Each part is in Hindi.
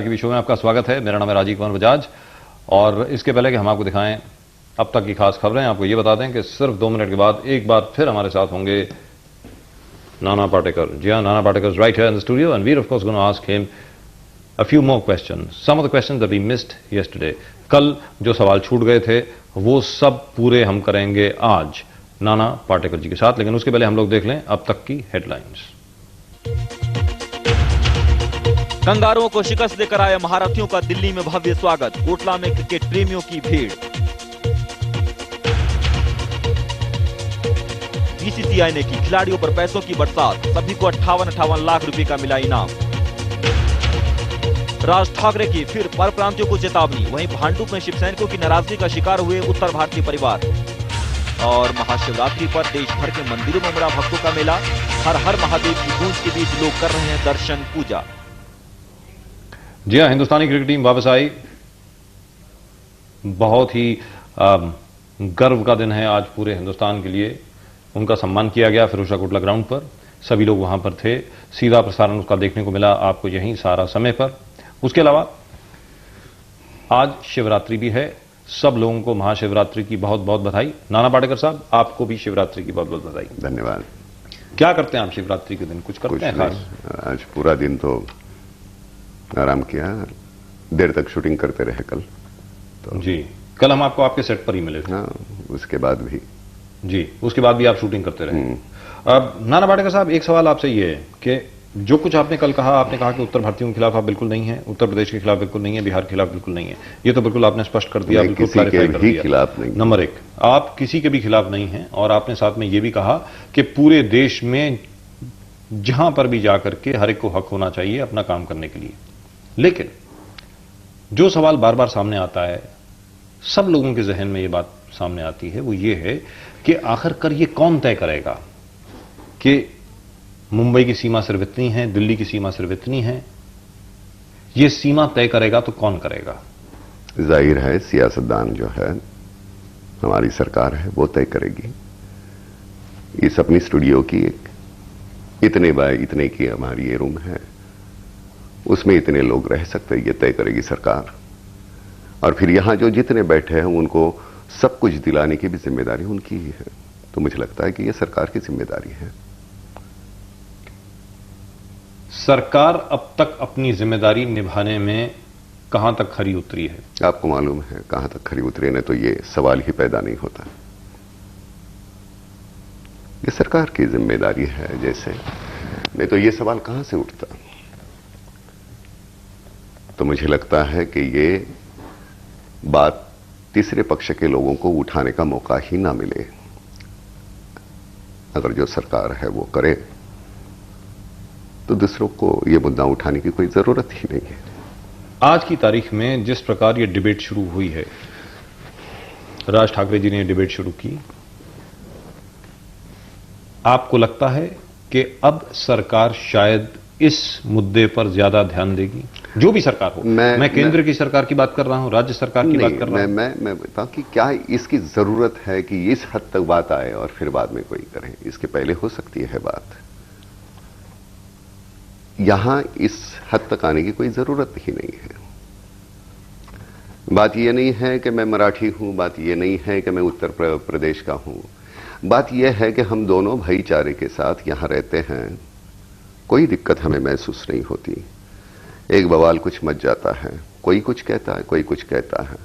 के शो में आपका स्वागत है। मेरा नाम है राजीव कुमार बजाज और इसके पहले कि हम आपको दिखाएं अब तक की खास खबरें, आपको ये बता दें कि सिर्फ 2 मिनट के बाद एक बार फिर हमारे साथ होंगे नाना पाटेकर। जी हाँ, Nana Patekar is right here in the studio and we are of course gonna ask him a few more questions. Some of the questions that we missed yesterday. कल जो सवाल छूट गए थे वो सब पूरे हम करेंगे आज नाना पाटेकर जी के साथ, लेकिन उसके पहले हम लोग देख लें अब तक की हेडलाइंस। कंगारुओं को शिकस्त देकर आए महारथियों का दिल्ली में भव्य स्वागत, कोटला में क्रिकेट प्रेमियों की भीड़। बीसीसीआई ने की खिलाड़ियों पर पैसों की बरसात, सभी को 58 लाख रुपए का मिला इनाम। राज ठाकरे की फिर परप्रांतियों को चेतावनी, वहीं भांडुप में शिवसैनिकों की नाराजगी का शिकार हुए उत्तर भारतीय परिवार। और महाशिवरात्रि पर देश भर के मंदिरों में उमड़ा भक्तों का मेला, हर हर महादेव की गूंज के बीच लोग कर रहे हैं दर्शन पूजा। जी हाँ, हिंदुस्तानी क्रिकेट टीम वापस आई। बहुत ही गर्व का दिन है आज पूरे हिंदुस्तान के लिए। उनका सम्मान किया गया फिरोजा कोटला ग्राउंड पर, सभी लोग वहां पर थे, सीधा प्रसारण उसका देखने को मिला आपको यहीं सारा समय पर। उसके अलावा आज शिवरात्रि भी है, सब लोगों को महाशिवरात्रि की बहुत बहुत बधाई। नाना पाटेकर साहब, आपको भी शिवरात्रि की बहुत बहुत बधाई। धन्यवाद। क्या करते हैं आप शिवरात्रि के दिन? कुछ करते हैं खास? आज पूरा दिन तो आराम किया, देर तक शूटिंग करते रहे कल तो। जी, कल हम आपको आपके सेट पर ही मिले थे। हाँ, उसके बाद भी। जी, उसके बाद भी आप शूटिंग करते रहे। अब नाना पाटेकर साहब, एक सवाल आपसे ये है कि जो कुछ आपने कल कहा, आपने कहा कि उत्तर भारतीयों के खिलाफ आप बिल्कुल नहीं है, उत्तर प्रदेश के खिलाफ बिल्कुल नहीं है, बिहार के खिलाफ बिल्कुल नहीं है। ये तो बिल्कुल आपने स्पष्ट कर दिया, बिल्कुल क्लैरिफाई कर दिया। खिलाफ नहीं। नंबर 1, आप किसी के भी खिलाफ नहीं हैं और आपने साथ में ये भी कहा कि पूरे देश में जहां पर भी जाकर के हर एक को हक होना चाहिए अपना काम करने के लिए। लेकिन जो सवाल बार बार सामने आता है, सब लोगों के जहन में ये बात सामने आती है, वो ये है कि आखिरकार ये कौन तय करेगा कि मुंबई की सीमा सिर्फ इतनी है, दिल्ली की सीमा सिर्फ इतनी है। ये सीमा तय करेगा तो कौन करेगा? जाहिर है सियासतदान जो है, हमारी सरकार है, वो तय करेगी। इस अपनी स्टूडियो की इतने बाय इतने की हमारी ये रूम है, उसमें इतने लोग रह सकते हैं, ये तय करेगी सरकार। और फिर यहां जो जितने बैठे हैं उनको सब कुछ दिलाने की भी जिम्मेदारी उनकी ही है। तो मुझे लगता है कि ये सरकार की जिम्मेदारी है। सरकार अब तक अपनी जिम्मेदारी निभाने में कहां तक खरी उतरी है? आपको मालूम है कहां तक खरी उतरी ने, तो ये सवाल ही पैदा नहीं होता। ये सरकार की जिम्मेदारी है, जैसे नहीं तो ये सवाल कहां से उठता। तो मुझे लगता है कि ये बात तीसरे पक्ष के लोगों को उठाने का मौका ही ना मिले। अगर जो सरकार है वो करे तो दूसरों को ये मुद्दा उठाने की कोई जरूरत ही नहीं है। आज की तारीख में जिस प्रकार ये डिबेट शुरू हुई है, राज ठाकरे जी ने डिबेट शुरू की, आपको लगता है कि अब सरकार शायद इस मुद्दे पर ज्यादा ध्यान देगी? जो भी सरकार हो, मैं केंद्र की सरकार की बात कर रहा हूं, राज्य सरकार की बात कर रहा हूं। मैं बताऊं कि क्या इसकी जरूरत है कि इस हद तक बात आए और फिर बाद में कोई करे? इसके पहले हो सकती है बात। यहां इस हद तक आने की कोई जरूरत ही नहीं है। बात यह नहीं है कि मैं मराठी हूं, बात यह नहीं है कि मैं उत्तर प्रदेश का हूं। बात यह है कि हम दोनों भाईचारे के साथ यहां रहते हैं, कोई दिक्कत हमें महसूस नहीं होती। एक बवाल कुछ मच जाता है, कोई कुछ कहता है, कोई कुछ कहता है,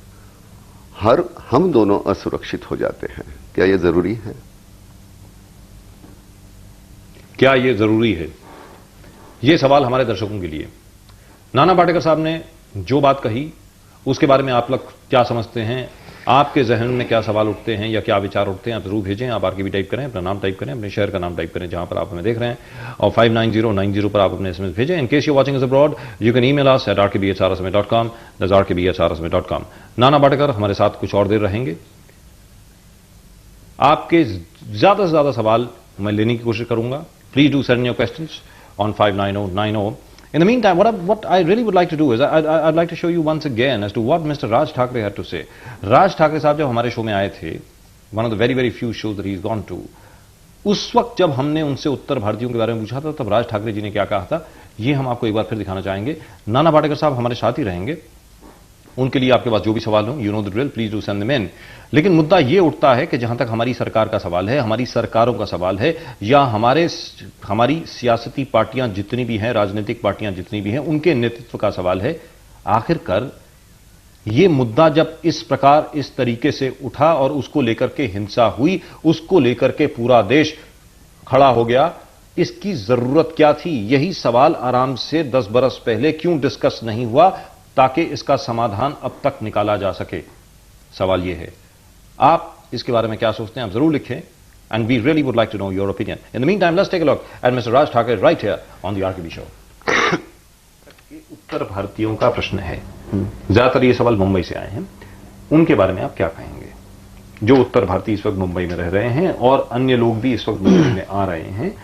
हम दोनों असुरक्षित हो जाते हैं। क्या यह जरूरी है? क्या यह जरूरी है? यह सवाल हमारे दर्शकों के लिए। नाना पाटेकर साहब ने जो बात कही उसके बारे में आप लोग क्या समझते हैं? आपके जहन में क्या सवाल उठते हैं या क्या विचार उठते हैं? आप जरूर भेजें। आप आरकेबी टाइप करें, अपना नाम टाइप करें, अपने शहर का नाम टाइप करें जहां पर आप हमें देख रहे हैं, और 59090 पर आप अपने एसएमएस भेजें। In case you watching us abroad, you can email us at rkb@rasme.com, that's rkb@rasme.com। Nana Patekar हमारे साथ कुछ और देर रहेंगे। आपके ज्यादा से ज्यादा सवाल मैं लेने की कोशिश करूंगा। Please do send your questions on 59090. In the meantime, what I really would like to do is I'd like to show you once again as to what Mr. Raj Thakre had to say. Raj Thakre साहब जब हमारे शो में आए थे, one of the very few shows that he's gone to, उस वक्त जब हमने उनसे उत्तर भारतीयों के बारे में पूछा था, तब राज ठाकरे जी ने क्या कहा था, ये हम आपको एक बार फिर दिखाना चाहेंगे। नाना पाटेकर साहब हमारे साथ ही रहेंगे, उनके लिए आपके पास जो भी सवाल हो, you know the drill, please do send them in. लेकिन मुद्दा यह उठता है कि जहां तक हमारी सरकार का सवाल है, हमारी सरकारों का सवाल है, या हमारी सियासती पार्टियां जितनी भी हैं, राजनीतिक पार्टियां जितनी भी हैं, उनके नेतृत्व का सवाल है, आखिरकार यह मुद्दा जब इस प्रकार इस तरीके से उठा और उसको लेकर के हिंसा हुई, उसको लेकर के पूरा देश खड़ा हो गया, इसकी जरूरत क्या थी? यही सवाल आराम से 10 बरस पहले क्यों डिस्कस नहीं हुआ ताकि इसका समाधान अब तक निकाला जा सके? सवाल यह है, आप इसके बारे में क्या सोचते हैं? आप जरूर लिखें, and we really would like to know your opinion. In the mean time let's take a look at mister Raj Thackeray right here on the RKB show. उत्तर भारतीयों का प्रश्न है, ज्यादातर ये सवाल मुंबई से आए हैं, उनके बारे में आप क्या कहेंगे? जो उत्तर भारतीय इस वक्त मुंबई में रह रहे हैं और अन्य लोग भी इस वक्त मुंबई में आ रहे हैं,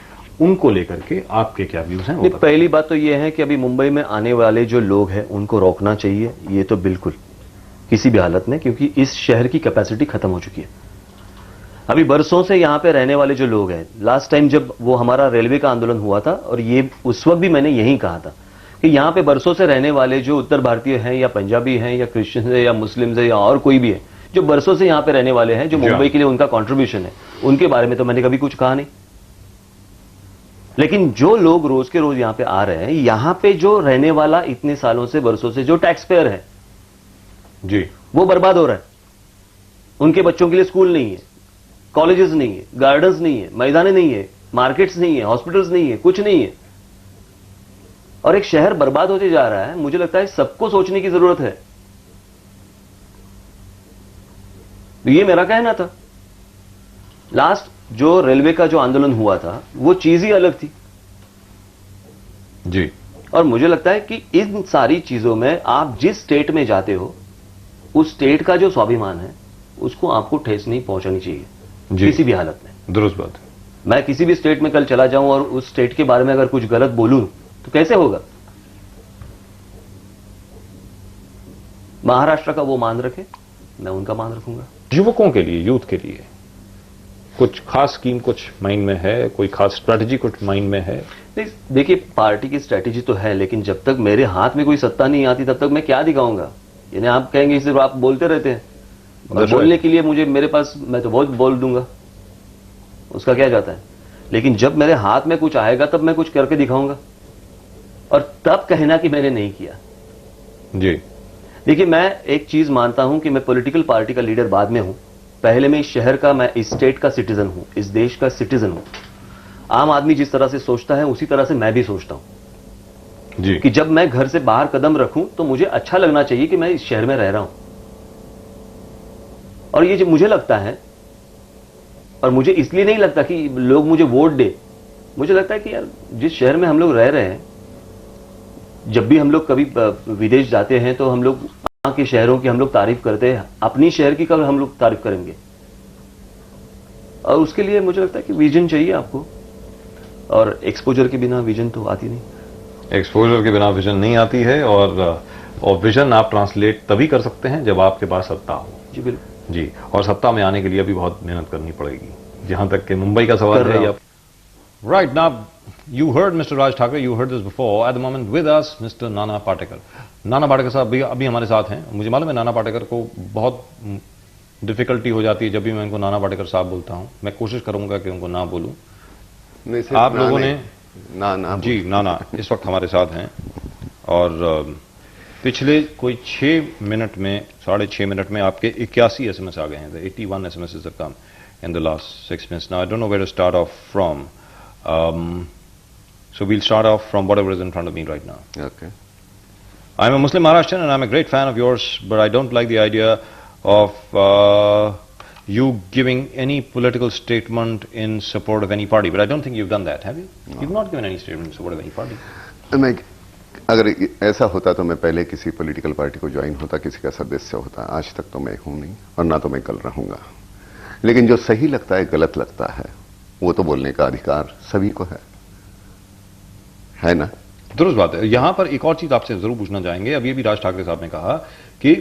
उनको लेकर के आपके क्या व्यूज हैं? पहली बात तो यह है कि अभी मुंबई में आने वाले जो लोग हैं उनको रोकना चाहिए, ये तो बिल्कुल किसी भी हालत में, क्योंकि इस शहर की कैपेसिटी खत्म हो चुकी है। अभी बरसों से यहां पे रहने वाले जो लोग हैं, लास्ट टाइम जब वो हमारा रेलवे का आंदोलन हुआ था, और ये उस वक्त भी मैंने यही कहा था कि यहां पे बरसों से रहने वाले जो उत्तर भारतीय हैं, या पंजाबी हैं, या क्रिश्चियन है, या मुस्लिम है, या और कोई भी है, जो बरसों से यहां पे रहने वाले हैं, जो मुंबई के लिए उनका कॉन्ट्रीब्यूशन है, उनके बारे में तो मैंने कभी कुछ कहा नहीं। लेकिन जो लोग रोज के रोज यहां पे आ रहे हैं, यहां पे जो रहने वाला इतने सालों से, बरसों से जो टैक्स पेयर है जी, वो बर्बाद हो रहा है। उनके बच्चों के लिए स्कूल नहीं है, कॉलेजेस नहीं है, गार्डन्स नहीं है, मैदाने नहीं है, मार्केट्स नहीं है, हॉस्पिटल्स नहीं है, कुछ नहीं है, और एक शहर बर्बाद होते जा रहा है। मुझे लगता है सबको सोचने की जरूरत है। तो ये मेरा कहना था। लास्ट जो रेलवे का जो आंदोलन हुआ था, वो चीज ही अलग थी जी, और मुझे लगता है कि इन सारी चीजों में आप जिस स्टेट में जाते हो, उस स्टेट का जो स्वाभिमान है, उसको आपको ठेस नहीं पहुंचानी चाहिए किसी भी हालत में। दुरुस्त बात है। मैं किसी भी स्टेट में कल चला जाऊं और उस स्टेट के बारे में अगर कुछ गलत बोलूं तो कैसे होगा? महाराष्ट्र का वो मान रखे, मैं उनका मान रखूंगा। युवकों के लिए, यूथ के लिए कुछ खास स्कीम कुछ माइंड में है? कोई खास स्ट्रैटेजी कुछ माइंड में है? देखिए, पार्टी की स्ट्रैटेजी तो है, लेकिन जब तक मेरे हाथ में कोई सत्ता नहीं आती तब तक मैं क्या दिखाऊंगा? यानी आप कहेंगे सिर्फ आप बोलते रहते हैं, और बोलने के लिए मुझे, मेरे पास, मैं तो बहुत बोल दूंगा, उसका क्या जाता है। लेकिन जब मेरे हाथ में कुछ आएगा तब मैं कुछ करके दिखाऊंगा, और तब कहना कि मैंने नहीं किया। जी, देखिए, मैं एक चीज मानता हूं कि मैं पॉलिटिकल पार्टी का लीडर बाद में हूं, पहले मैं इस शहर का, मैं इस स्टेट का सिटीजन हूं, इस देश का सिटीजन हूं। आम आदमी जिस तरह से सोचता है उसी तरह से मैं भी सोचता हूं जी, कि जब मैं घर से बाहर कदम रखूं तो मुझे अच्छा लगना चाहिए कि मैं इस शहर में रह रहा हूं। और ये जो मुझे लगता है, और मुझे इसलिए नहीं लगता कि लोग मुझे वोट दे, मुझे लगता है कि यार जिस शहर में हम लोग रह रहे हैं, जब भी हम लोग कभी विदेश जाते हैं तो हम लोग वहां के शहरों की हम लोग तारीफ करते हैं, अपनी शहर की कब हम लोग तारीफ करेंगे? और उसके लिए मुझे लगता है कि विजन चाहिए आपको, और एक्सपोजर के बिना विजन तो आती नहीं। एक्सपोजर के बिना विजन नहीं आती है, और विजन आप ट्रांसलेट तभी कर सकते हैं जब आपके पास सत्ता हो। जी बिल्कुल जी, और सत्ता में आने के लिए अभी बहुत मेहनत करनी पड़ेगी। जहां तक कि मुंबई का सवाल है, या right now you heard Mr. Raj Thakre, you heard this before. At the moment with us Mr. Nana Patekar. Nana Patekar साहब अभी हमारे साथ हैं। मुझे मालूम है नाना पाटेकर को बहुत डिफिकल्टी हो जाती है जब भी मैं इनको नाना पाटेकर साहब बोलता हूं। मैं कोशिश करूंगा कि उनको ना बोलूं। आप लोगों ने ना जी, नाना इस वक्त हमारे साथ हैं, और पिछले कोई 6 मिनट में, 6.5 मिनट में आपके 81 SMS आ गए हैं। 81 SMSs have come in the last 6 minutes. Now I don't know where to start off from. So we'll start off from whatever is in front of me right now. Okay. I'm a Muslim Maharashtrian and I'm a great fan of yours, but I don't like the idea of you giving any political statement in support of any party. But I don't think you've done that, have you? No. You've not given any statement in support of any party. मैं अगर ऐसा होता तो मैं पहले किसी पॉलिटिकल पार्टी को ज्वाइन होता, किसी का सदस्य होता। आज तक तो मैं हूं नहीं, और ना तो मैं कल रहूंगा। लेकिन जो सही लगता है, गलत लगता है, वो तो बोलने का अधिकार सभी को है ना? दुरुस्त बात है। यहां पर एक और चीज आपसे जरूर पूछना चाहेंगे। अभी अभी राज ठाकरे साहब ने कहा कि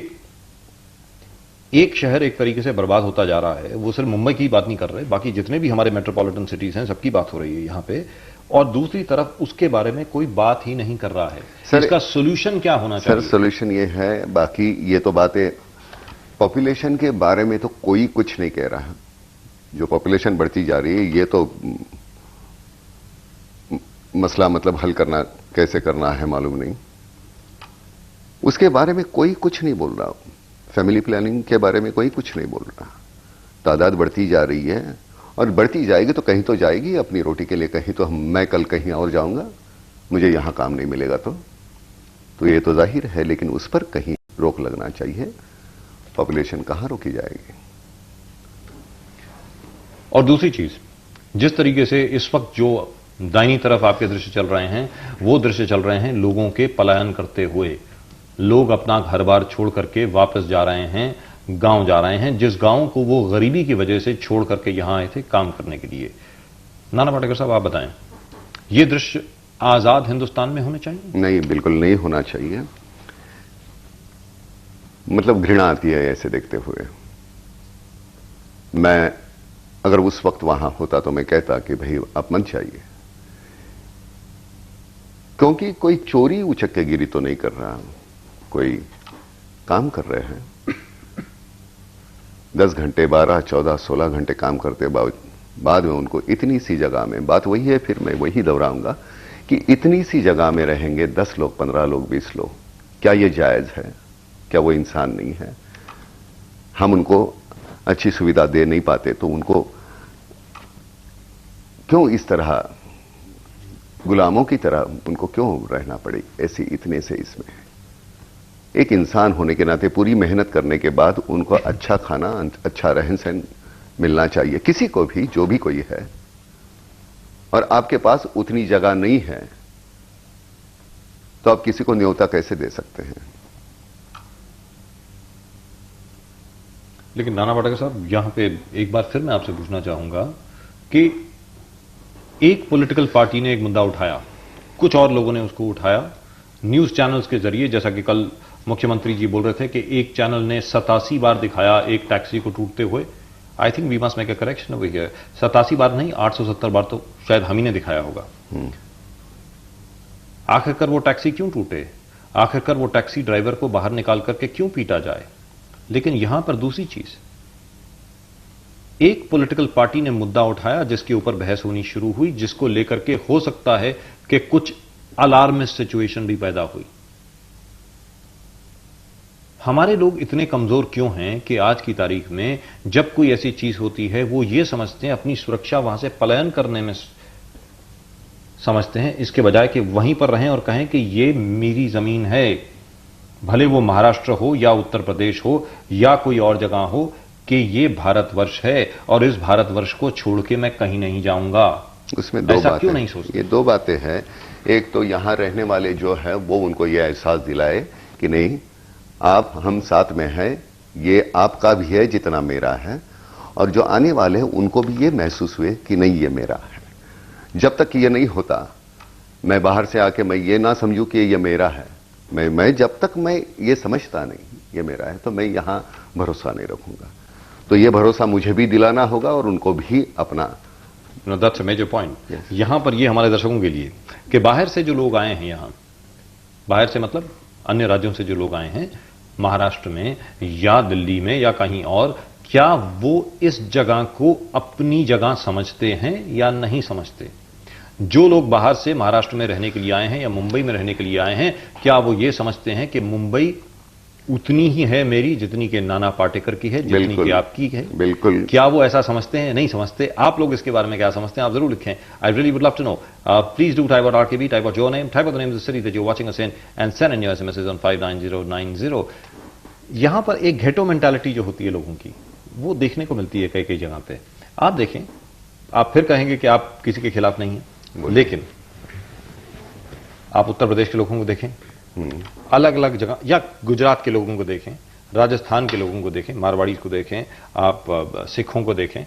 एक शहर एक तरीके से बर्बाद होता जा रहा है। वो सिर्फ मुंबई की बात नहीं कर रहे, बाकी जितने भी हमारे मेट्रोपॉलिटन सिटीज हैं सबकी बात हो रही है यहां पे। और दूसरी तरफ उसके बारे में कोई बात ही नहीं कर रहा है। सर, इसका सोल्यूशन क्या होना चाहिए? सर सोल्यूशन ये है, बाकी ये तो बातें पॉपुलेशन के बारे में तो कोई कुछ नहीं कह रहा। जो पॉपुलेशन बढ़ती जा रही है ये तो मसला मतलब हल करना कैसे करना है मालूम नहीं, उसके बारे में कोई कुछ नहीं बोल रहा। फैमिली प्लानिंग के बारे में कोई कुछ नहीं बोल रहा। तादाद बढ़ती जा रही है और बढ़ती जाएगी तो कहीं तो जाएगी अपनी रोटी के लिए, कहीं तो मैं कल कहीं और जाऊंगा, मुझे यहां काम नहीं मिलेगा तो ये तो जाहिर है, लेकिन उस पर कहीं रोक लगना चाहिए। पॉपुलेशन कहां रोकी जाएगी? और दूसरी चीज, जिस तरीके से इस वक्त जो दाहिनी तरफ आपके दृश्य चल रहे हैं, वो दृश्य चल रहे हैं लोगों के पलायन करते हुए। लोग अपना घर बार छोड़ करके वापस जा रहे हैं, गांव जा रहे हैं, जिस गांव को वो गरीबी की वजह से छोड़ करके यहां आए थे काम करने के लिए। नाना पाटेकर साहब, आप बताएं, ये दृश्य आजाद हिंदुस्तान में होने चाहिए? नहीं, बिल्कुल नहीं होना चाहिए। मतलब घृणा आती है ऐसे देखते हुए। मैं अगर उस वक्त वहां होता तो मैं कहता कि भाई आप मत जाइए, क्योंकि कोई चोरी उचक्के गिरी तो नहीं कर रहा, कोई काम कर रहे हैं। 10 घंटे 12 14 16 घंटे काम करते बाद में उनको इतनी सी जगह में, बात वही है, फिर मैं वही दोहराऊंगा कि इतनी सी जगह में रहेंगे 10 लोग 15 लोग 20 लोग, क्या ये जायज है? क्या वो इंसान नहीं है? हम उनको अच्छी सुविधा दे नहीं पाते तो उनको क्यों इस तरह गुलामों की तरह उनको क्यों रहना पड़े ऐसी इतने से? इसमें एक इंसान होने के नाते पूरी मेहनत करने के बाद उनको अच्छा खाना, अच्छा रहन सहन मिलना चाहिए, किसी को भी, जो भी कोई है। और आपके पास उतनी जगह नहीं है तो आप किसी को न्योता कैसे दे सकते हैं? लेकिन नाना पाटेकर साहब, यहां पे एक बार फिर मैं आपसे पूछना चाहूंगा कि एक पॉलिटिकल पार्टी ने एक मुद्दा उठाया, कुछ और लोगों ने उसको उठाया न्यूज चैनल्स के जरिए, जैसा कि कल मुख्यमंत्री जी बोल रहे थे कि एक चैनल ने 87 बार दिखाया एक टैक्सी को टूटते हुए। I think we must make a correction over here, 87 बार नहीं, 870 बार तो शायद हम ही ने दिखाया होगा। आखिरकार वो टैक्सी क्यों टूटे? आखिरकार वो टैक्सी ड्राइवर को बाहर निकाल करके क्यों पीटा जाए? लेकिन यहां पर दूसरी चीज, एक पॉलिटिकल पार्टी ने मुद्दा उठाया जिसके ऊपर बहस होनी शुरू हुई, जिसको लेकर के हो सकता है कि कुछ अलार्मिस्ट सिचुएशन भी पैदा हुई। हमारे लोग इतने कमजोर क्यों हैं कि आज की तारीख में जब कोई ऐसी चीज होती है वो ये समझते हैं अपनी सुरक्षा वहां से पलायन करने में समझते हैं, इसके बजाय कि वहीं पर रहें और कहें कि ये मेरी जमीन है, भले वो महाराष्ट्र हो या उत्तर प्रदेश हो या कोई और जगह हो, कि ये भारतवर्ष है और इस भारतवर्ष को छोड़ के मैं कहीं नहीं जाऊंगा। उसमें दो ऐसा बातें, क्यों नहीं सोचते? ये दो बातें हैं। एक तो यहां रहने वाले जो है वो उनको ये एहसास दिलाए कि नहीं, आप हम साथ में हैं, ये आपका भी है जितना मेरा है, और जो आने वाले हैं उनको भी ये महसूस हुए कि नहीं ये मेरा है। जब तक ये नहीं होता, मैं बाहर से आके मैं ये ना समझूं कि ये मेरा है, मैं जब तक मैं ये समझता नहीं ये मेरा है तो मैं यहां भरोसा नहीं रखूंगा। तो ये भरोसा मुझे भी दिलाना होगा और उनको भी अपना। That's a major point. Yes. यहां पर ये हमारे दर्शकों के लिए कि बाहर से जो लोग आए हैं, यहां बाहर से मतलब अन्य राज्यों से जो लोग आए हैं महाराष्ट्र में या दिल्ली में या कहीं और, क्या वो इस जगह को अपनी जगह समझते हैं या नहीं समझते? जो लोग बाहर से महाराष्ट्र में रहने के लिए आए हैं या मुंबई में रहने के लिए आए हैं, क्या वो ये समझते हैं कि मुंबई उतनी ही है मेरी जितनी कि नाना पाटेकर की है, जितनी कि आपकी है? बिल्कुल। क्या वो ऐसा समझते हैं? नहीं समझते। आप लोग इसके बारे में क्या समझते हैं? आप जरूर लिखें। I really would love to know. Please do type out RKB, type out your name, type out the name of the city that you are watching us in and send in your SMSes on 59090। यहां पर एक घेटो मेंटालिटी जो होती है लोगों की, वो देखने को मिलती है कई कई जगह पे। आप देखें, आप फिर कहेंगे कि आप किसी के खिलाफ नहीं हैं, लेकिन आप उत्तर प्रदेश के लोगों को देखें, अलग अलग जगह, या गुजरात के लोगों को देखें, राजस्थान के लोगों को देखें, मारवाड़ी को देखें, आप सिखों को देखें,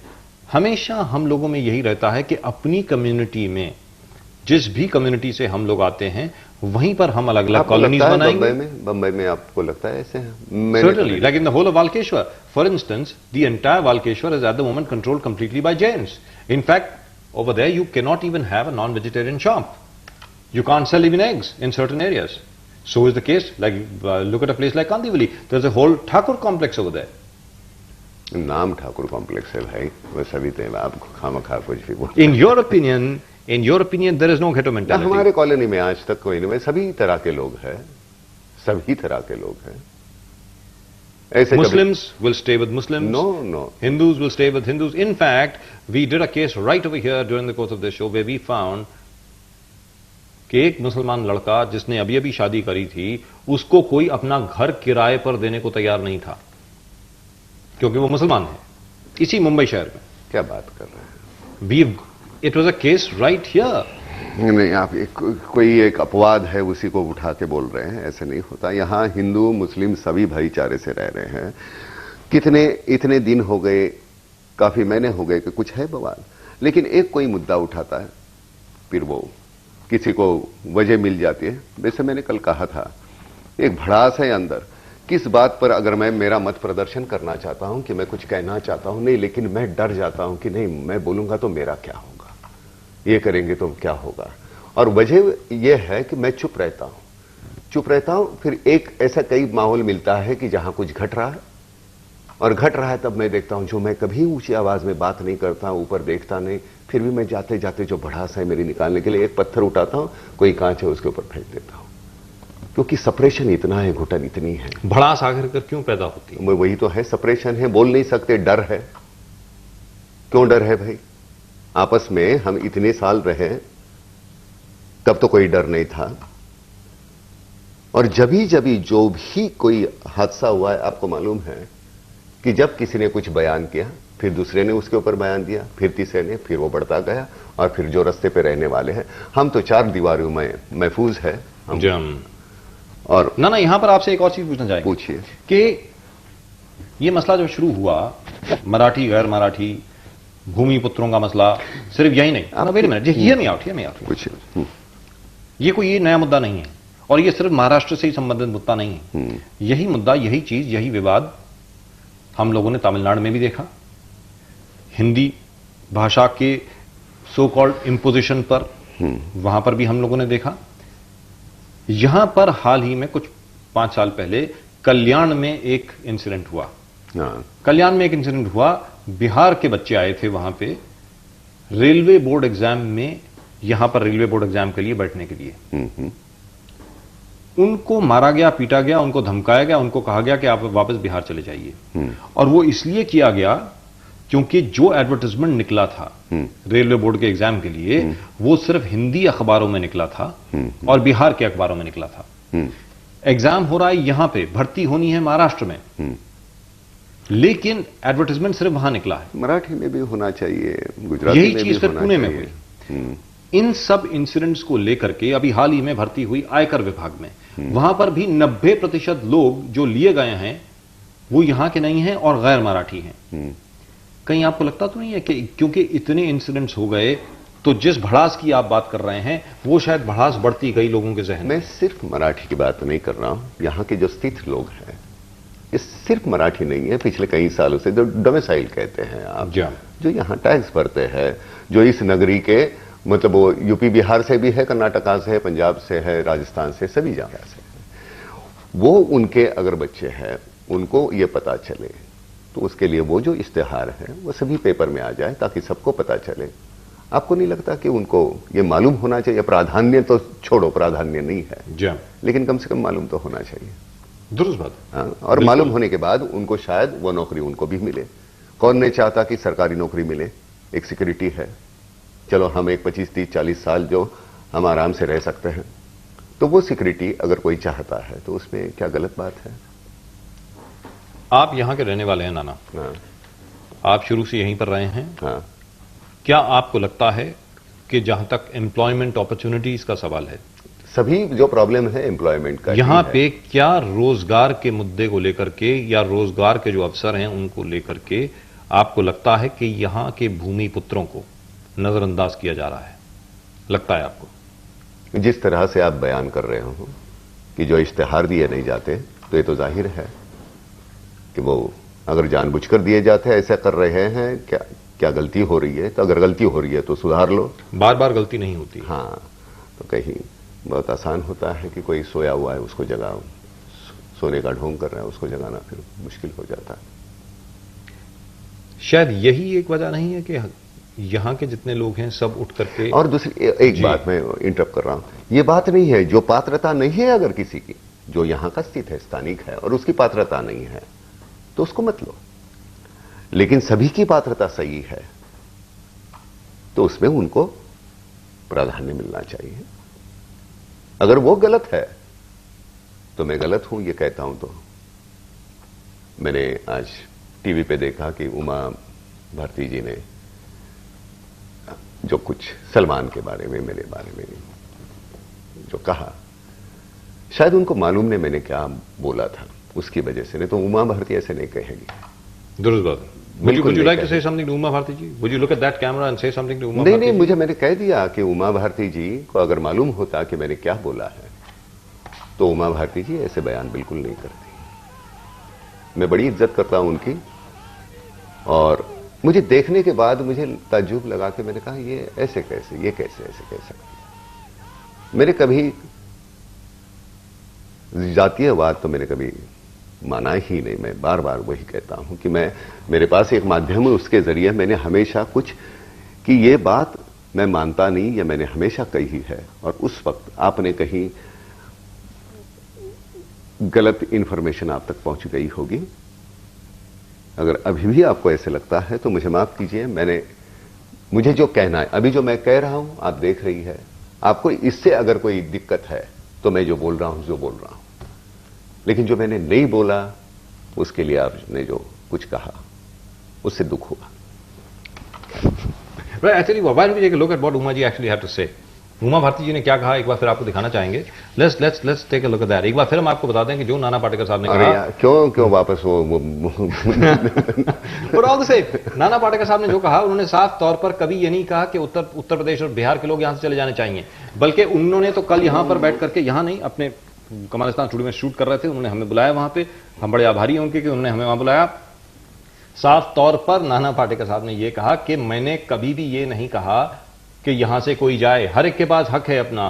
हमेशा हम लोगों में यही रहता है कि अपनी कम्युनिटी में, जिस भी कम्युनिटी से हम लोग आते हैं, वहीं पर हम अलग अलग कॉलोनीज बनाएंगे। बंबई में आपको लगता है ऐसे है? Certainly, like in the whole of Valkeshwar. For instance, the entire Valkeshwar is at the moment controlled completely by Jains. In fact, Over there, you cannot even have a non-vegetarian shop. You can't sell even eggs in certain areas. So is the case, like, look at a place like Kandivali. There's a whole Thakur complex over there. नाम ठाकुर कॉम्प्लेक्स है भाई, वो सभी थे, आपको खामखा कुछ भी बोल। In your opinion, there is no ghetto mentality. हमारे कॉलोनी में आज तक कोई नहीं, सभी तरह के लोग हैं, सभी तरह के लोग हैं। ऐसे Muslims will stay with Muslims. No. Hindus will stay with Hindus. In fact, we did a case right over here during the course of this show where we found कि एक मुसलमान लड़का जिसने अभी अभी शादी करी थी, उसको कोई अपना घर किराए पर देने को तैयार नहीं था, क्योंकि वो मुसलमान है, इसी मुंबई शहर में। क्या बात कर रहे हैं? It was a case right here. नहीं, आप कोई एक अपवाद है उसी को उठा के बोल रहे हैं, ऐसे नहीं होता। यहां हिंदू मुस्लिम सभी भाईचारे से रह रहे हैं। इतने दिन हो गए, काफी महीने हो गए कि कुछ है बवाल, लेकिन एक कोई मुद्दा उठाता है, फिर वो किसी को वजह मिल जाती है। जैसे मैंने कल कहा था, एक भड़ास है अंदर, किस बात पर अगर मैं मेरा मत प्रदर्शन करना चाहता हूं कि मैं कुछ कहना चाहता हूं, नहीं, लेकिन मैं डर जाता हूं कि नहीं, मैं बोलूंगा तो मेरा क्या होगा, ये करेंगे तो क्या होगा। और वजह यह है कि मैं चुप रहता हूं। फिर एक ऐसा कई माहौल मिलता है कि जहां कुछ घट रहा है, तब मैं देखता हूं, जो मैं कभी ऊंची आवाज में बात नहीं करता, ऊपर देखता नहीं, फिर भी मैं जाते जाते जो भड़ास है मेरी निकालने के लिए एक पत्थर उठाता हूं, कोई कांच है उसके ऊपर फेंक देता हूं, क्योंकि सपरेशन इतना है, घुटन इतनी है। भड़ास आखिर कर क्यों पैदा होती है? वही तो है, सपरेशन है, बोल नहीं सकते, डर है। क्यों डर है भाई? आपस में हम इतने साल रहे, तब तो कोई डर नहीं था। और जभी जो भी कोई हादसा हुआ है, आपको मालूम है कि जब किसी ने कुछ बयान किया, फिर दूसरे ने उसके ऊपर बयान दिया, फिर तीसरे ने, फिर वो बढ़ता गया, और फिर जो रास्ते पे रहने वाले हैं, हम तो 4 दीवारों में महफूज है हम। और ना यहां पर आपसे एक और चीज पूछना चाहेंगे। पूछिए कि ये मसला जब शुरू हुआ, मराठी गैर मराठी भूमि पुत्रों का मसला, सिर्फ यही नहीं, wait a minute, hear me out. पूछिए। ये कोई नया मुद्दा नहीं है, और ये सिर्फ महाराष्ट्र से ही संबंधित मुद्दा नहीं है। यही मुद्दा, यही चीज, यही विवाद हम लोगों ने तमिलनाडु में भी देखा, हिंदी भाषा के सो कॉल्ड इंपोजिशन पर, वहां पर भी हम लोगों ने देखा। यहां पर हाल ही में कुछ 5 साल पहले कल्याण में एक इंसिडेंट हुआ। बिहार के बच्चे आए थे वहां पे रेलवे बोर्ड एग्जाम में, यहां पर रेलवे बोर्ड एग्जाम के लिए बैठने के लिए। उनको मारा गया, पीटा गया, उनको धमकाया गया, उनको कहा गया कि आप वापस बिहार चले जाइए। और वो इसलिए किया गया क्योंकि जो एडवर्टाइजमेंट निकला था रेलवे बोर्ड के एग्जाम के लिए, वो सिर्फ हिंदी अखबारों में निकला था और बिहार के अखबारों में निकला था। एग्जाम हो रहा है यहां पे, भर्ती होनी है महाराष्ट्र में, लेकिन एडवर्टाइजमेंट सिर्फ वहां निकला है। मराठी में भी होना चाहिए, गुजराती में भी होना चाहिए। यही चीज फिर पुणे में हुई। इन सब इंसिडेंट्स को लेकर के अभी हाल ही में भर्ती हुई आयकर विभाग में, वहां पर भी 90% लोग जो लिए गए हैं वो यहां के नहीं हैं और गैर मराठी हैं। कहीं आपको लगता तो नहीं है कि क्योंकि इतने इंसिडेंट्स हो गए, तो जिस भड़ास की आप बात कर रहे हैं वो शायद भड़ास बढ़ती गई लोगों के जहन में? मैं सिर्फ मराठी की बात नहीं कर रहा हूं, यहां के जो स्थित लोग हैं, ये सिर्फ मराठी नहीं है, पिछले कई सालों से जो डोमिसाइल कहते हैं आप, जो यहां टैक्स भरते हैं, जो इस नगरी के, मतलब वो यूपी बिहार से भी है, कर्नाटका से है, पंजाब से है, राजस्थान से, सभी जगह से है, वो उनके अगर बच्चे हैं, उनको ये पता चले, तो उसके लिए वो जो इश्तेहार है वो सभी पेपर में आ जाए, ताकि सबको पता चले। आपको नहीं लगता कि उनको ये मालूम होना चाहिए? प्राधान्य तो छोड़ो, प्राधान्य नहीं है, लेकिन कम से कम मालूम तो होना चाहिए। दुरुस्त बात। हाँ, और मालूम होने के बाद उनको शायद वो नौकरी उनको भी मिले। कौन नहीं चाहता कि सरकारी नौकरी मिले? एक सिक्योरिटी है। चलो हम एक 25, 30, 40 साल जो हम आराम से रह सकते हैं, तो वो सिक्योरिटी अगर कोई चाहता है तो उसमें क्या गलत बात है? आप यहां के रहने वाले हैं नाना। हाँ। आप शुरू से यहीं पर रहे हैं। हाँ। क्या आपको लगता है कि जहां तक एम्प्लॉयमेंट अपॉर्चुनिटीज का सवाल है, सभी जो प्रॉब्लम है एम्प्लॉयमेंट का, यहां पे क्या रोजगार के मुद्दे को लेकर के या रोजगार के जो अवसर हैं उनको लेकर के आपको लगता है कि यहां के भूमि पुत्रों को नजरअंदाज किया जा रहा है? लगता है आपको? जिस तरह से आप बयान कर रहे हो कि जो इश्तेहार दिए नहीं जाते, तो ये तो जाहिर है कि वो अगर जानबूझकर दिए जाते हैं, ऐसा कर रहे हैं, क्या गलती हो रही है, तो अगर गलती हो रही है तो सुधार लो। बार बार गलती नहीं होती। हाँ, तो कहीं बहुत आसान होता है कि कोई सोया हुआ है उसको जगाओ, सोने का ढोंग कर रहा है उसको जगाना फिर मुश्किल हो जाता है। शायद यही एक वजह नहीं है कि यहां के जितने लोग हैं सब उठ करके। और दूसरी एक बात मैं इंटरप्ट कर रहा हूं, ये बात नहीं है जो पात्रता नहीं है अगर किसी की, जो यहां का स्थित है, स्थानिक है, और उसकी पात्रता नहीं है तो उसको मत लो, लेकिन सभी की पात्रता सही है तो उसमें उनको प्राधान्य मिलना चाहिए। अगर वो गलत है तो मैं गलत हूं ये कहता हूं। तो मैंने आज टीवी पे देखा कि उमा भारती जी ने जो कुछ सलमान के बारे में, मेरे बारे में जो कहा, शायद उनको मालूम नहीं मैंने क्या बोला था, उसकी वजह से। नहीं तो उमा भारती ऐसे नहीं कहेगी। दुरुस्त बात। Would you like to say something to Uma Bharti ji? Would you look at that camera and say something to Uma Bharti? नहीं, मैंने कह दिया कि उमा भारती जी को अगर मालूम होता कि मैंने क्या बोला है तो उमा भारती जी ऐसे बयान बिल्कुल नहीं करती। मैं बड़ी इज्जत करता हूं उनकी, और मुझे देखने के बाद मुझे ताज्जुब लगा कि मैंने कहा ये ऐसे कैसे, ये कैसे ऐसे कह सकती। मैंने कभी जातीयवाद तो मैंने कभी माना ही नहीं। मैं बार बार वही कहता हूं कि मेरे पास एक माध्यम है, उसके जरिए मैंने हमेशा कुछ कि ये बात मैं मानता नहीं, या मैंने हमेशा कही है, और उस वक्त आपने कहीं गलत इंफॉर्मेशन आप तक पहुंच गई होगी। अगर अभी भी आपको ऐसे लगता है तो मुझे माफ कीजिए। मुझे जो कहना है, अभी जो मैं कह रहा हूं आप देख रही है, आपको इससे अगर कोई दिक्कत है तो मैं जो बोल रहा हूं जो बोल रहा हूं, लेकिन जो मैंने नहीं बोला उसके लिए आपने जो कुछ कहा उससे दुख हुआ। Right, actually, why don't we take a look at what Uma ji actually had to say? Uma Bharti जी ने क्या कहा एक बार फिर आपको दिखाना चाहेंगे। Let's take a look at that। एक बार फिर हम आपको बता दें कि जो नाना पाटेकर साहब ने कहा, क्यों वापस वो But all the same, Nana Patekar साहब ने जो कहा, उन्होंने साफ तौर पर कभी ये नहीं कहा कि उत्तर प्रदेश और बिहार के लोग यहां से चले जाने चाहिए, बल्कि उन्होंने तो कल यहां पर बैठ करके, यहां नहीं अपने कमालिस्तान स्टूडियो में शूट कर रहे थे, उन्होंने हमें बुलाया वहां पे। हम बड़े आभारी हैं उनके कि उन्होंने हमें वहां बुलाया। साफ तौर पर नाना पाटेकर साहब ने यह कहा कि मैंने कभी भी ये नहीं कहा कि यहां से कोई जाए, हर एक के पास हक है अपना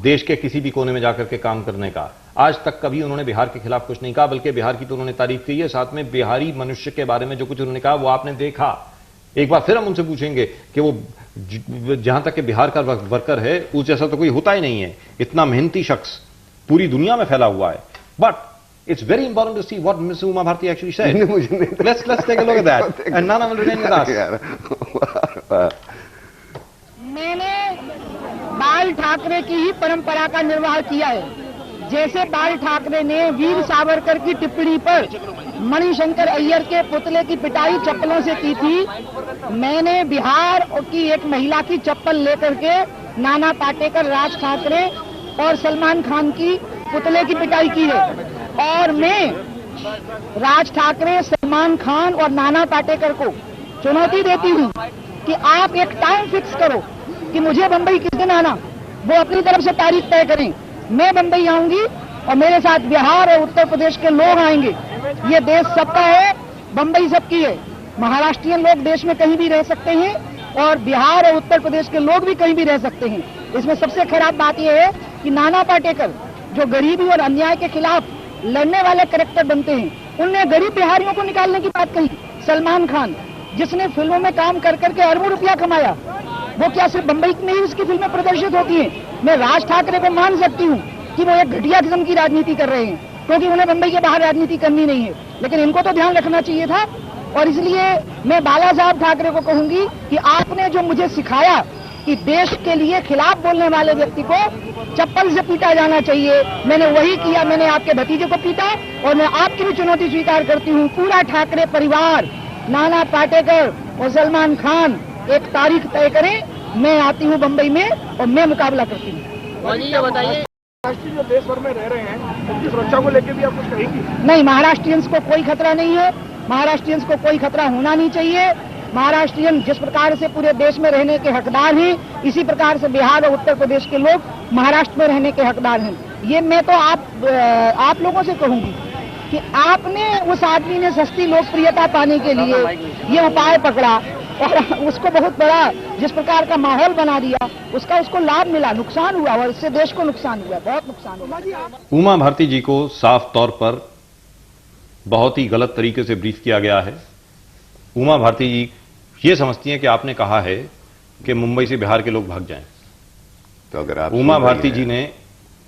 देश के किसी भी कोने में जाकर के काम करने का। आज तक कभी उन्होंने बिहार के खिलाफ कुछ नहीं कहा, बल्कि बिहार की तो उन्होंने तारीफ की है, साथ में बिहारी मनुष्य के बारे में जो कुछ उन्होंने कहा वो आपने देखा। एक बार फिर हम उनसे पूछेंगे कि वो जहां तक कि बिहार का वर्कर है उस जैसा तो कोई होता ही नहीं है, इतना मेहनती शख्स पूरी दुनिया में फैला हुआ है। But it's very important to see what Ms. Uma Bharti actually said. Let's take a look at that. And Nana will remain with us. मैंने बाल ठाकरे की ही परंपरा का निर्वाह किया है। जैसे बाल ठाकरे ने वीर सावरकर की टिप्पणी पर मणिशंकर अय्यर के पुतले की पिटाई चप्पलों से की थी, मैंने बिहार की एक महिला की चप्पल लेकर के नाना पाटेकर, राज ठाकरे और सलमान खान की पुतले की पिटाई की है। और मैं राज ठाकरे, सलमान खान और नाना पाटेकर को चुनौती देती हूं कि आप एक टाइम फिक्स करो कि मुझे बंबई किस दिन आना, वो अपनी तरफ से तारीख तय करें। मैं बंबई आऊंगी और मेरे साथ बिहार और उत्तर प्रदेश के लोग आएंगे। ये देश सबका है, बंबई सबकी है। महाराष्ट्रियन लोग देश में कहीं भी रह सकते हैं और बिहार और उत्तर प्रदेश के लोग भी कहीं भी रह सकते हैं। इसमें सबसे खराब बात यह है कि नाना पाटेकर जो गरीबी और अन्याय के खिलाफ लड़ने वाले कैरेक्टर बनते हैं, उनने गरीब बिहारियों को निकालने की बात कही। सलमान खान जिसने फिल्मों में काम कर करके अरबों रुपया कमाया, वो क्या सिर्फ बंबई में ही उसकी फिल्में प्रदर्शित होती हैं? मैं राज ठाकरे को मान सकती हूँ कि वो एक घटिया किस्म की राजनीति कर रहे हैं, क्योंकि उन्हें बंबई के बाहर राजनीति करनी नहीं है, लेकिन इनको तो ध्यान रखना चाहिए था। और इसलिए मैं बाला साहब ठाकरे को कहूंगी कि आपने जो मुझे सिखाया कि देश के लिए खिलाफ बोलने वाले व्यक्ति को चप्पल से पीटा जाना चाहिए, मैंने वही किया। मैंने आपके भतीजे को पीटा और मैं आपकी भी चुनौती स्वीकार करती हूँ। पूरा ठाकरे परिवार, नाना पाटेकर और सलमान खान एक तारीख तय करें, मैं आती हूँ बंबई में और मैं मुकाबला करती हूँ। ये बताइए, महाराष्ट्र जो देश भर में रह रहे हैं उनकी सुरक्षा को लेकर भी आप कुछ कहेंगी? नहीं, महाराष्ट्रियंस को कोई खतरा नहीं है, महाराष्ट्रियंस को कोई खतरा होना नहीं चाहिए। महाराष्ट्रियन जिस प्रकार से पूरे देश में रहने के हकदार हैं, इसी प्रकार से बिहार और उत्तर प्रदेश के लोग महाराष्ट्र में रहने के हकदार हैं। ये मैं तो आप लोगों से कहूंगी कि आपने उस आदमी ने सस्ती लोकप्रियता पाने के लिए ये उपाय पकड़ा और उसको बहुत बड़ा जिस प्रकार का माहौल बना दिया, उसका उसको लाभ मिला, नुकसान हुआ और इससे देश को नुकसान हुआ, बहुत नुकसान हुआ। उमा भारती जी को साफ तौर पर बहुत ही गलत तरीके से ब्रीफ किया गया है। उमा भारती जी ये समझती हैं कि आपने कहा है कि मुंबई से बिहार के लोग भाग जाएं। तो अगर आप उमा भारती जी ने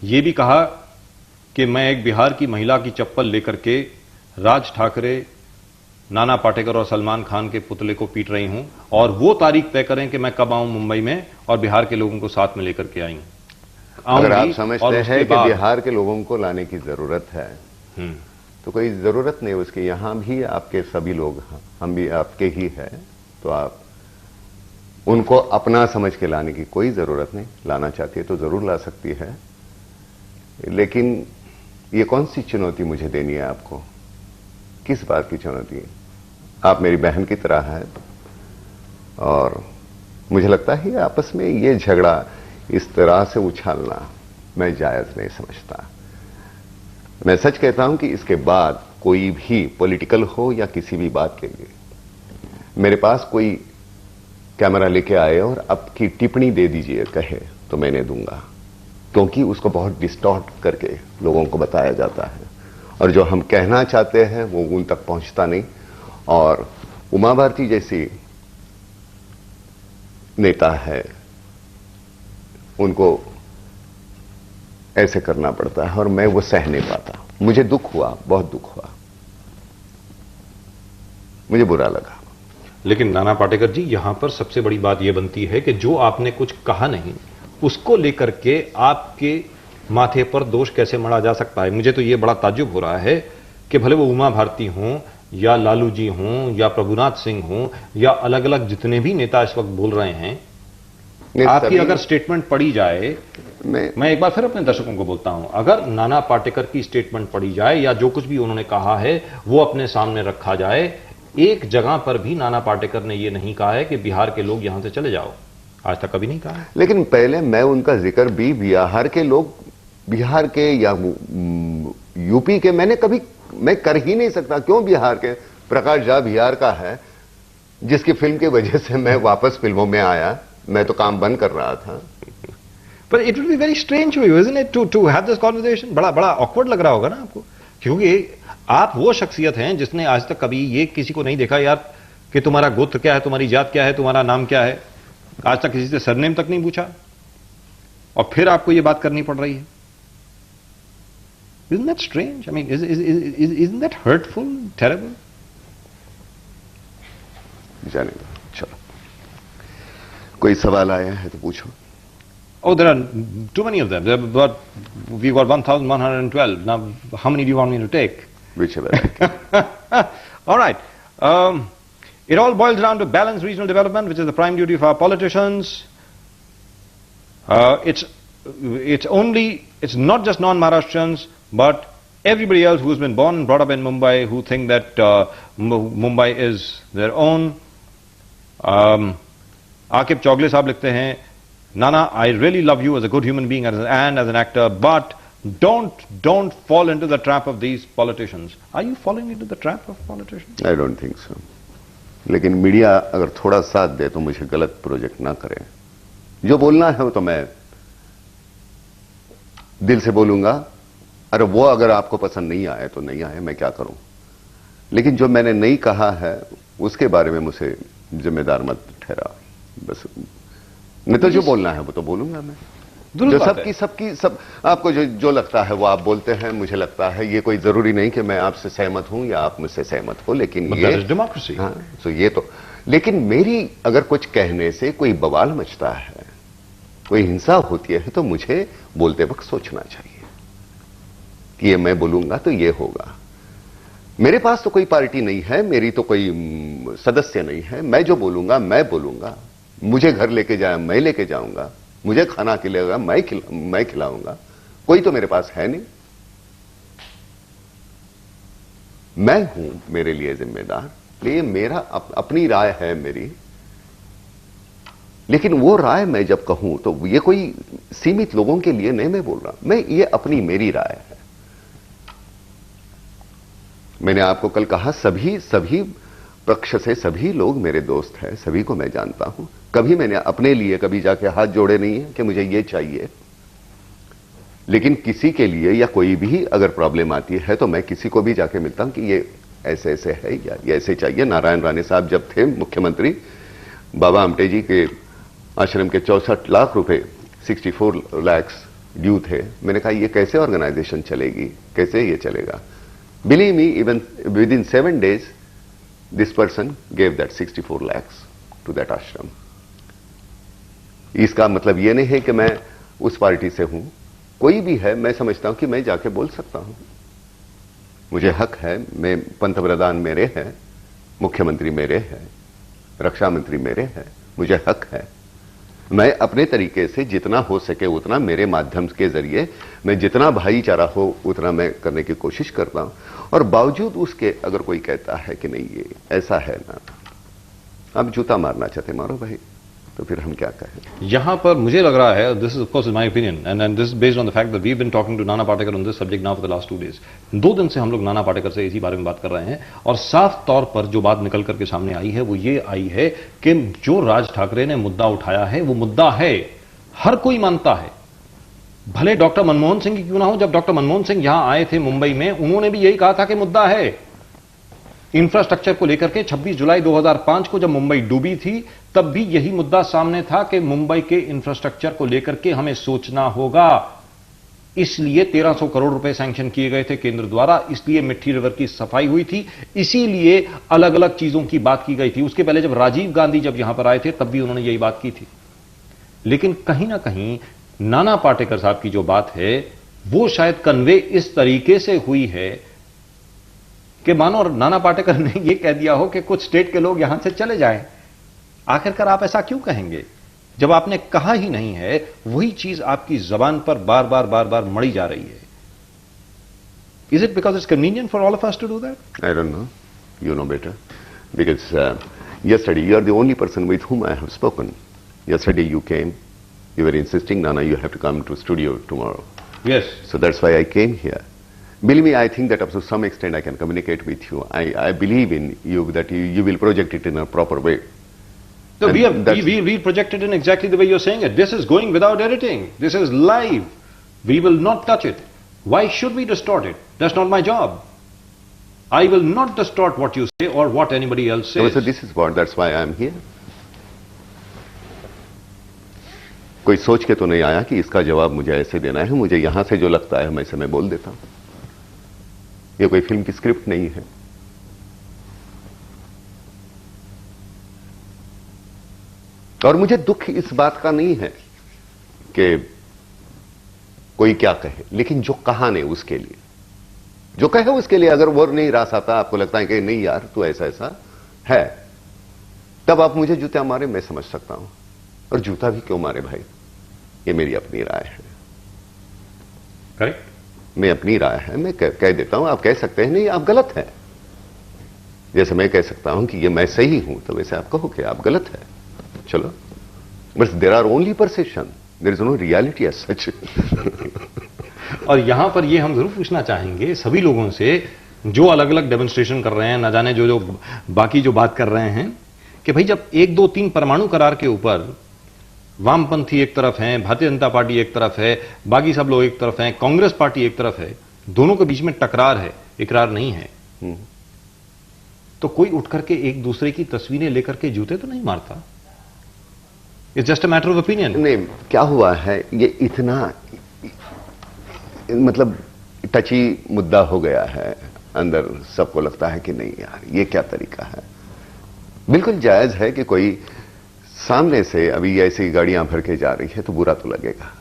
यह भी कहा कि मैं एक बिहार की महिला की चप्पल लेकर के राज ठाकरे, नाना पाटेकर और सलमान खान के पुतले को पीट रही हूं और वो तारीख तय करें कि मैं कब आऊं मुंबई में और बिहार के लोगों को साथ में लेकर के आई अगर आप समझते हैं कि बिहार के लोगों को लाने की जरूरत है तो कोई जरूरत नहीं उसकी। यहां भी आपके सभी लोग, हम भी आपके ही हैं, तो आप उनको अपना समझ के लाने की कोई जरूरत नहीं। लाना चाहती है तो जरूर ला सकती है, लेकिन ये कौन सी चुनौती मुझे देनी है आपको? किस बात की चुनौती? आप मेरी बहन की तरह है और मुझे लगता है आपस में ये झगड़ा इस तरह से उछालना मैं जायज नहीं समझता। मैं सच कहता हूं कि इसके बाद कोई भी पॉलिटिकल हो या किसी भी बात के लिए मेरे पास कोई कैमरा लेके आए और अब की टिप्पणी दे दीजिए कहे तो मैंने दूंगा, क्योंकि उसको बहुत डिस्टॉर्ट करके लोगों को बताया जाता है और जो हम कहना चाहते हैं वो उन तक पहुंचता नहीं। और उमा भारती जैसी नेता है, उनको ऐसे करना पड़ता है और मैं वो सह नहीं पाता। मुझे दुख हुआ, बहुत दुख हुआ, मुझे बुरा लगा। लेकिन नाना पाटेकर जी, यहां पर सबसे बड़ी बात यह बनती है कि जो आपने कुछ कहा नहीं उसको लेकर के आपके माथे पर दोष कैसे मढ़ा जा सकता है। मुझे तो यह बड़ा ताज्जुब हो रहा है कि भले वो उमा भारती हों या लालू जी हों या प्रभुनाथ सिंह हों या अलग अलग जितने भी नेता इस वक्त बोल रहे हैं, आपकी अगर स्टेटमेंट पढ़ी जाए, मैं एक बार फिर अपने दर्शकों को बोलता हूं, अगर नाना पाटेकर की स्टेटमेंट पढ़ी जाए या जो कुछ भी उन्होंने कहा है वो अपने सामने रखा जाए, एक जगह पर भी नाना पाटेकर ने यह नहीं कहा है कि बिहार के लोग यहां से चले जाओ। आज तक कभी नहीं कहा है। लेकिन पहले मैं उनका जिक्र भी बिहार के लोग, बिहार के या यूपी के मैं कर ही नहीं सकता। क्यों बिहार के? प्रकाश झा बिहार का है, जिसकी फिल्म की वजह से मैं वापस फिल्मों में आया। मैं तो काम बंद कर रहा था। पर it will be very strange for you, isn't it, to have this conversation. बड़ा ऑकवर्ड लग रहा होगा ना आपको, क्योंकि आप वो शख्सियत हैं जिसने आज तक कभी ये किसी को नहीं देखा यार कि तुम्हारा गोत्र क्या है, तुम्हारी जात क्या है, तुम्हारा नाम क्या है। आज तक किसी से सरनेम तक नहीं पूछा और फिर आपको ये बात करनी पड़ रही है। Isn't that strange? I mean, isn't that hurtful, terrible? जानेगा। चलो, कोई सवाल आया है तो पूछो। Oh, there are too many of them. We've got 1,112. Now, how many do you want me to take? Whichever. All right. It all boils down to balanced regional development, which is the prime duty of our politicians. It's not just non-Maharashtrians, but everybody else who's been born and brought up in Mumbai, who think that Mumbai is their own. Akib Chogle साहब लिखते हैं, Nana, I really love you as a good human being and as an actor, but don't fall into the trap of these politicians. Are you falling into the trap of politicians? I don't think so. लेकिन मीडिया अगर थोड़ा साथ दे तो मुझे गलत प्रोजेक्ट ना करे। जो बोलना है वो तो मैं दिल से बोलूंगा। अरे वो अगर आपको पसंद नहीं आए तो नहीं आए, मैं क्या करूं। लेकिन जो मैंने नहीं कहा है उसके बारे में मुझे जिम्मेदार मत ठहरा। बस नहीं तो जो बोलना है वो तो बोलूंगा मैं। जो सब आपको जो लगता है वो आप बोलते हैं। मुझे लगता है ये कोई जरूरी नहीं कि मैं आपसे सहमत हूं या आप मुझसे सहमत हो, लेकिन ये डेमोक्रेसी। हाँ, तो ये तो, लेकिन मेरी अगर कुछ कहने से कोई बवाल मचता है, कोई हिंसा होती है, तो मुझे बोलते वक्त सोचना चाहिए कि ये मैं बोलूंगा तो ये होगा। मेरे पास तो कोई पार्टी नहीं है, मेरी तो कोई सदस्य नहीं है। मैं जो बोलूंगा मैं बोलूंगा। मुझे घर लेके जाए मैं लेके जाऊंगा, मुझे खाना खिलाएगा मैं खिलाऊंगा। कोई तो मेरे पास है नहीं। मैं हूं मेरे लिए जिम्मेदार। ये मेरा अपनी राय है मेरी, लेकिन वो राय मैं जब कहूं तो ये कोई सीमित लोगों के लिए नहीं मैं बोल रहा। मैं ये अपनी मेरी राय है। मैंने आपको कल कहा सभी पक्ष से सभी लोग मेरे दोस्त हैं, सभी को मैं जानता हूं। कभी मैंने अपने लिए कभी जाके हाथ जोड़े नहीं है कि मुझे ये चाहिए, लेकिन किसी के लिए या कोई भी अगर प्रॉब्लम आती है तो मैं किसी को भी जाके मिलता हूं कि ये ऐसे ऐसे है या ये ऐसे चाहिए। नारायण राणे साहब जब थे मुख्यमंत्री, बाबा आमटे जी के आश्रम के 64 लाख रुपए 64 लाख ड्यू थे। मैंने कहा ये कैसे ऑर्गेनाइजेशन चलेगी, कैसे ये चलेगा? Believe me, even with in 7 days this person gave that 64 lakhs to that ashram. इसका मतलब ये नहीं है कि मैं उस पार्टी से हूं, कोई भी है, मैं समझता हूं कि मैं जाके बोल सकता हूं, मुझे हक है। मैं पंतप्रधान मेरे हैं, मुख्यमंत्री मेरे हैं, रक्षा मंत्री मेरे हैं, मुझे हक है। मैं अपने तरीके से जितना हो सके उतना, मेरे माध्यम के जरिए मैं जितना भाईचारा हो उतना मैं करने की कोशिश करता हूं। और बावजूद उसके अगर कोई कहता है कि नहीं ये ऐसा है ना, आप जूता मारना चाहते मारो भाई, तो फिर हम क्या कहें? यहां पर मुझे लग रहा है, this is of course my opinion and this is based on the fact that we have been talking to Nana Patekar on this subject now for the last 2 days। 2 दिन से हम लोग नाना पाटेकर से इसी बारे में बात कर रहे हैं और साफ तौर पर जो बात निकल करके सामने आई है वो ये आई है कि जो राज ठाकरे ने मुद्दा उठाया है वो मुद्दा है, हर कोई मानता है। भले डॉक्टर मनमोहन सिंह क्यों ना हो, जब डॉक्टर मनमोहन सिंह यहां आए थे मुंबई में, उन्होंने भी यही कहा था कि मुद्दा है इंफ्रास्ट्रक्चर को लेकर के। 26 जुलाई 2005 को जब मुंबई डूबी थी तब भी यही मुद्दा सामने था कि मुंबई के इंफ्रास्ट्रक्चर को लेकर के हमें सोचना होगा। इसलिए 1300 करोड़ रुपए सैंक्शन किए गए थे केंद्र द्वारा, इसलिए मिट्टी रिवर की सफाई हुई थी, इसीलिए अलग अलग चीजों की बात की गई थी। उसके पहले जब राजीव गांधी जब यहां पर आए थे तब भी उन्होंने यही बात की थी। लेकिन कहीं ना कहीं नाना पाटेकर साहब की जो बात है वो शायद कन्वे इस तरीके से हुई है कि मानो नाना पाटेकर ने यह कह दिया हो कि कुछ स्टेट के लोग यहां से चले जाएं। आखिरकार आप ऐसा क्यों कहेंगे जब आपने कहा ही नहीं है? वही चीज आपकी जबान पर बार बार मड़ी जा रही है। Is it because it's convenient for all of us to do that? I don't know, you know better, because yesterday you are the only person with whom I have spoken. Yesterday you came, you were insisting, Nana, you have to come to studio tomorrow. Yes. So that's why I came here. Believe me, I think that up to some extent I can communicate with you. I believe in you, that you will project it in a proper way. So we project it in exactly the way you're saying it. This is going without editing. This is live. We will not touch it. Why should we distort it? That's not my job. I will not distort what you say or what anybody else says. So this is what, that's why I am here. कोई सोच के तो नहीं आया कि इसका जवाब मुझे ऐसे देना है। मुझे यहां से जो लगता है वैसे मैं बोल देता हूं। ये कोई फिल्म की स्क्रिप्ट नहीं है। और मुझे दुख इस बात का नहीं है कि कोई क्या कहे, लेकिन जो कहा नहीं उसके लिए, जो कहे उसके लिए अगर वो नहीं रास आता, आपको लगता है कि नहीं यार तू ऐसा ऐसा है, तब आप मुझे जूता मारे, मैं समझ सकता हूं। और जूता भी क्यों मारे भाई, ये मेरी अपनी राय है। करेक्ट, मैं अपनी राय है, मैं कह देता हूं। आप कह सकते हैं नहीं आप गलत हैं, जैसे मैं कह सकता हूं कि ये मैं सही हूं, तो वैसे आप कहो कि आप गलत है। चलो, बस there are only perception, there is no reality as such. और यहां पर ये हम जरूर पूछना चाहेंगे सभी लोगों से जो अलग अलग डेमोन्स्ट्रेशन कर रहे हैं, ना जाने जो बाकी जो बात कर रहे हैं, कि भाई जब 1, 2, 3 परमाणु करार के ऊपर वामपंथी एक तरफ हैं, भारतीय जनता पार्टी एक तरफ है, बाकी सब लोग एक तरफ हैं, कांग्रेस पार्टी एक तरफ है, दोनों के बीच में टकरार है, इकरार नहीं है, तो कोई उठ करके एक दूसरे की तस्वीरें लेकर के जूते तो नहीं मारता। It's just a matter of opinion. नहीं, क्या हुआ है, ये इतना मतलब टची मुद्दा हो गया है, अंदर सबको लगता है कि नहीं यार ये क्या तरीका है। बिल्कुल जायज है कि कोई सामने से अभी ऐसी गाड़ियां भर के जा रही है तो बुरा तो लगेगा,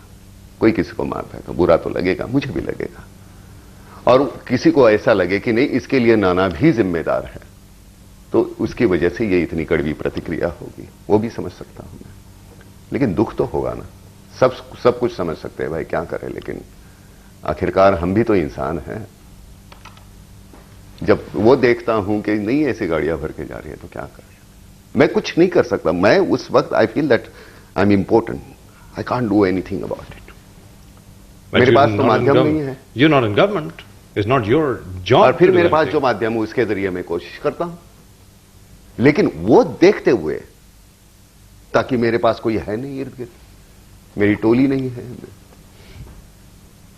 कोई किसी को मारता है तो बुरा तो लगेगा, मुझे भी लगेगा। और किसी को ऐसा लगे कि नहीं इसके लिए नाना भी जिम्मेदार है, तो उसकी वजह से ये इतनी कड़वी प्रतिक्रिया होगी, वो भी समझ सकता हूं मैं। लेकिन दुख तो होगा ना, सब कुछ समझ सकते हैं भाई, क्या करें, लेकिन आखिरकार हम भी तो इंसान हैं। जब वो देखता हूं कि नहीं ऐसी गाड़ियां भर के जा रही है तो क्या करें, मैं कुछ नहीं कर सकता। मैं उस वक्त I feel that I am important, I can't do anything about it. मेरे पास तो माध्यम नहीं है। You not in government, is not your job. और फिर मेरे पास जो माध्यम है उसके जरिए मैं कोशिश करता हूं। लेकिन वो देखते हुए, ताकि मेरे पास कोई है नहीं इर्द गिर्द, मेरी टोली नहीं है,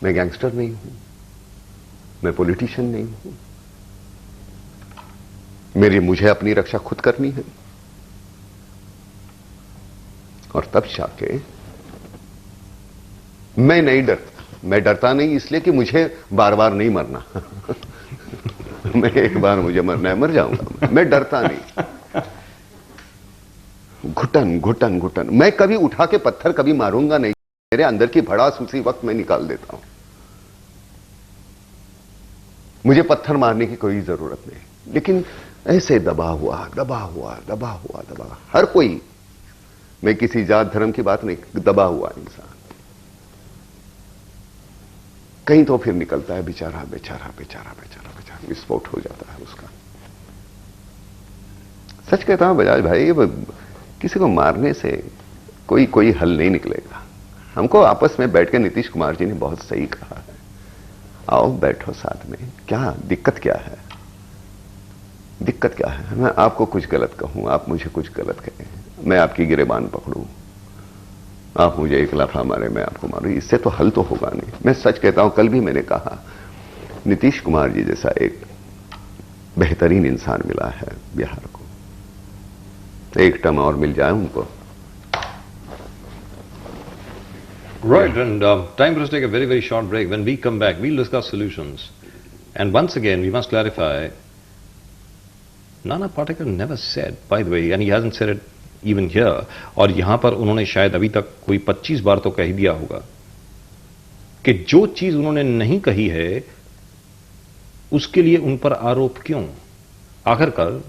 मैं गैंगस्टर नहीं हूं, मैं पॉलिटिशियन नहीं हूं, मुझे अपनी रक्षा खुद करनी है। और तब जाके मैं नहीं डरता। मैं डरता नहीं इसलिए कि मुझे बार बार नहीं मरना। मैं एक बार मुझे मरना है, मर जाऊंगा। मैं डरता नहीं। घुटन घुटन घुटन, मैं कभी उठा के पत्थर कभी मारूंगा नहीं। मेरे अंदर की भड़ास उसी वक्त मैं निकाल देता हूं। मुझे पत्थर मारने की कोई जरूरत नहीं, लेकिन ऐसे दबा हुआ दबा हुआ दबा हुआ दबा, हर कोई, मैं किसी जात धर्म की बात नहीं, दबा हुआ इंसान कहीं तो फिर निकलता है, बेचारा बेचारा बेचारा बेचारा बेचारा, विस्फोट हो जाता है उसका। सच कहता हूं बजाज भाई, किसी को मारने से कोई हल नहीं निकलेगा। हमको आपस में बैठ के नीतीश कुमार जी ने बहुत सही कहा है, आओ बैठो साथ में, क्या दिक्कत क्या है, दिक्कत क्या है। मैं आपको कुछ गलत कहूं, आप मुझे कुछ गलत कहें, मैं आपकी गिरेबान पकड़ूं, आप मुझे एक लाफा मारे, मैं आपको मारूं, इससे तो हल तो होगा नहीं। मैं सच कहता हूं, कल भी मैंने कहा, नीतीश कुमार जी जैसा एक बेहतरीन इंसान मिला है बिहार को, एक टर्म और मिल जाए उनको। Right, and time for us to take a very, very short break. When we come back, we'll discuss solutions. And once again, we must clarify, Nana Patekar never said, by the way, and he hasn't said it even here, और यहां पर उन्होंने शायद अभी तक कोई 25 बार तो कह ही दिया होगा कि जो चीज उन्होंने नहीं कही है उसके लिए उन पर आरोप क्यों। आखिरकार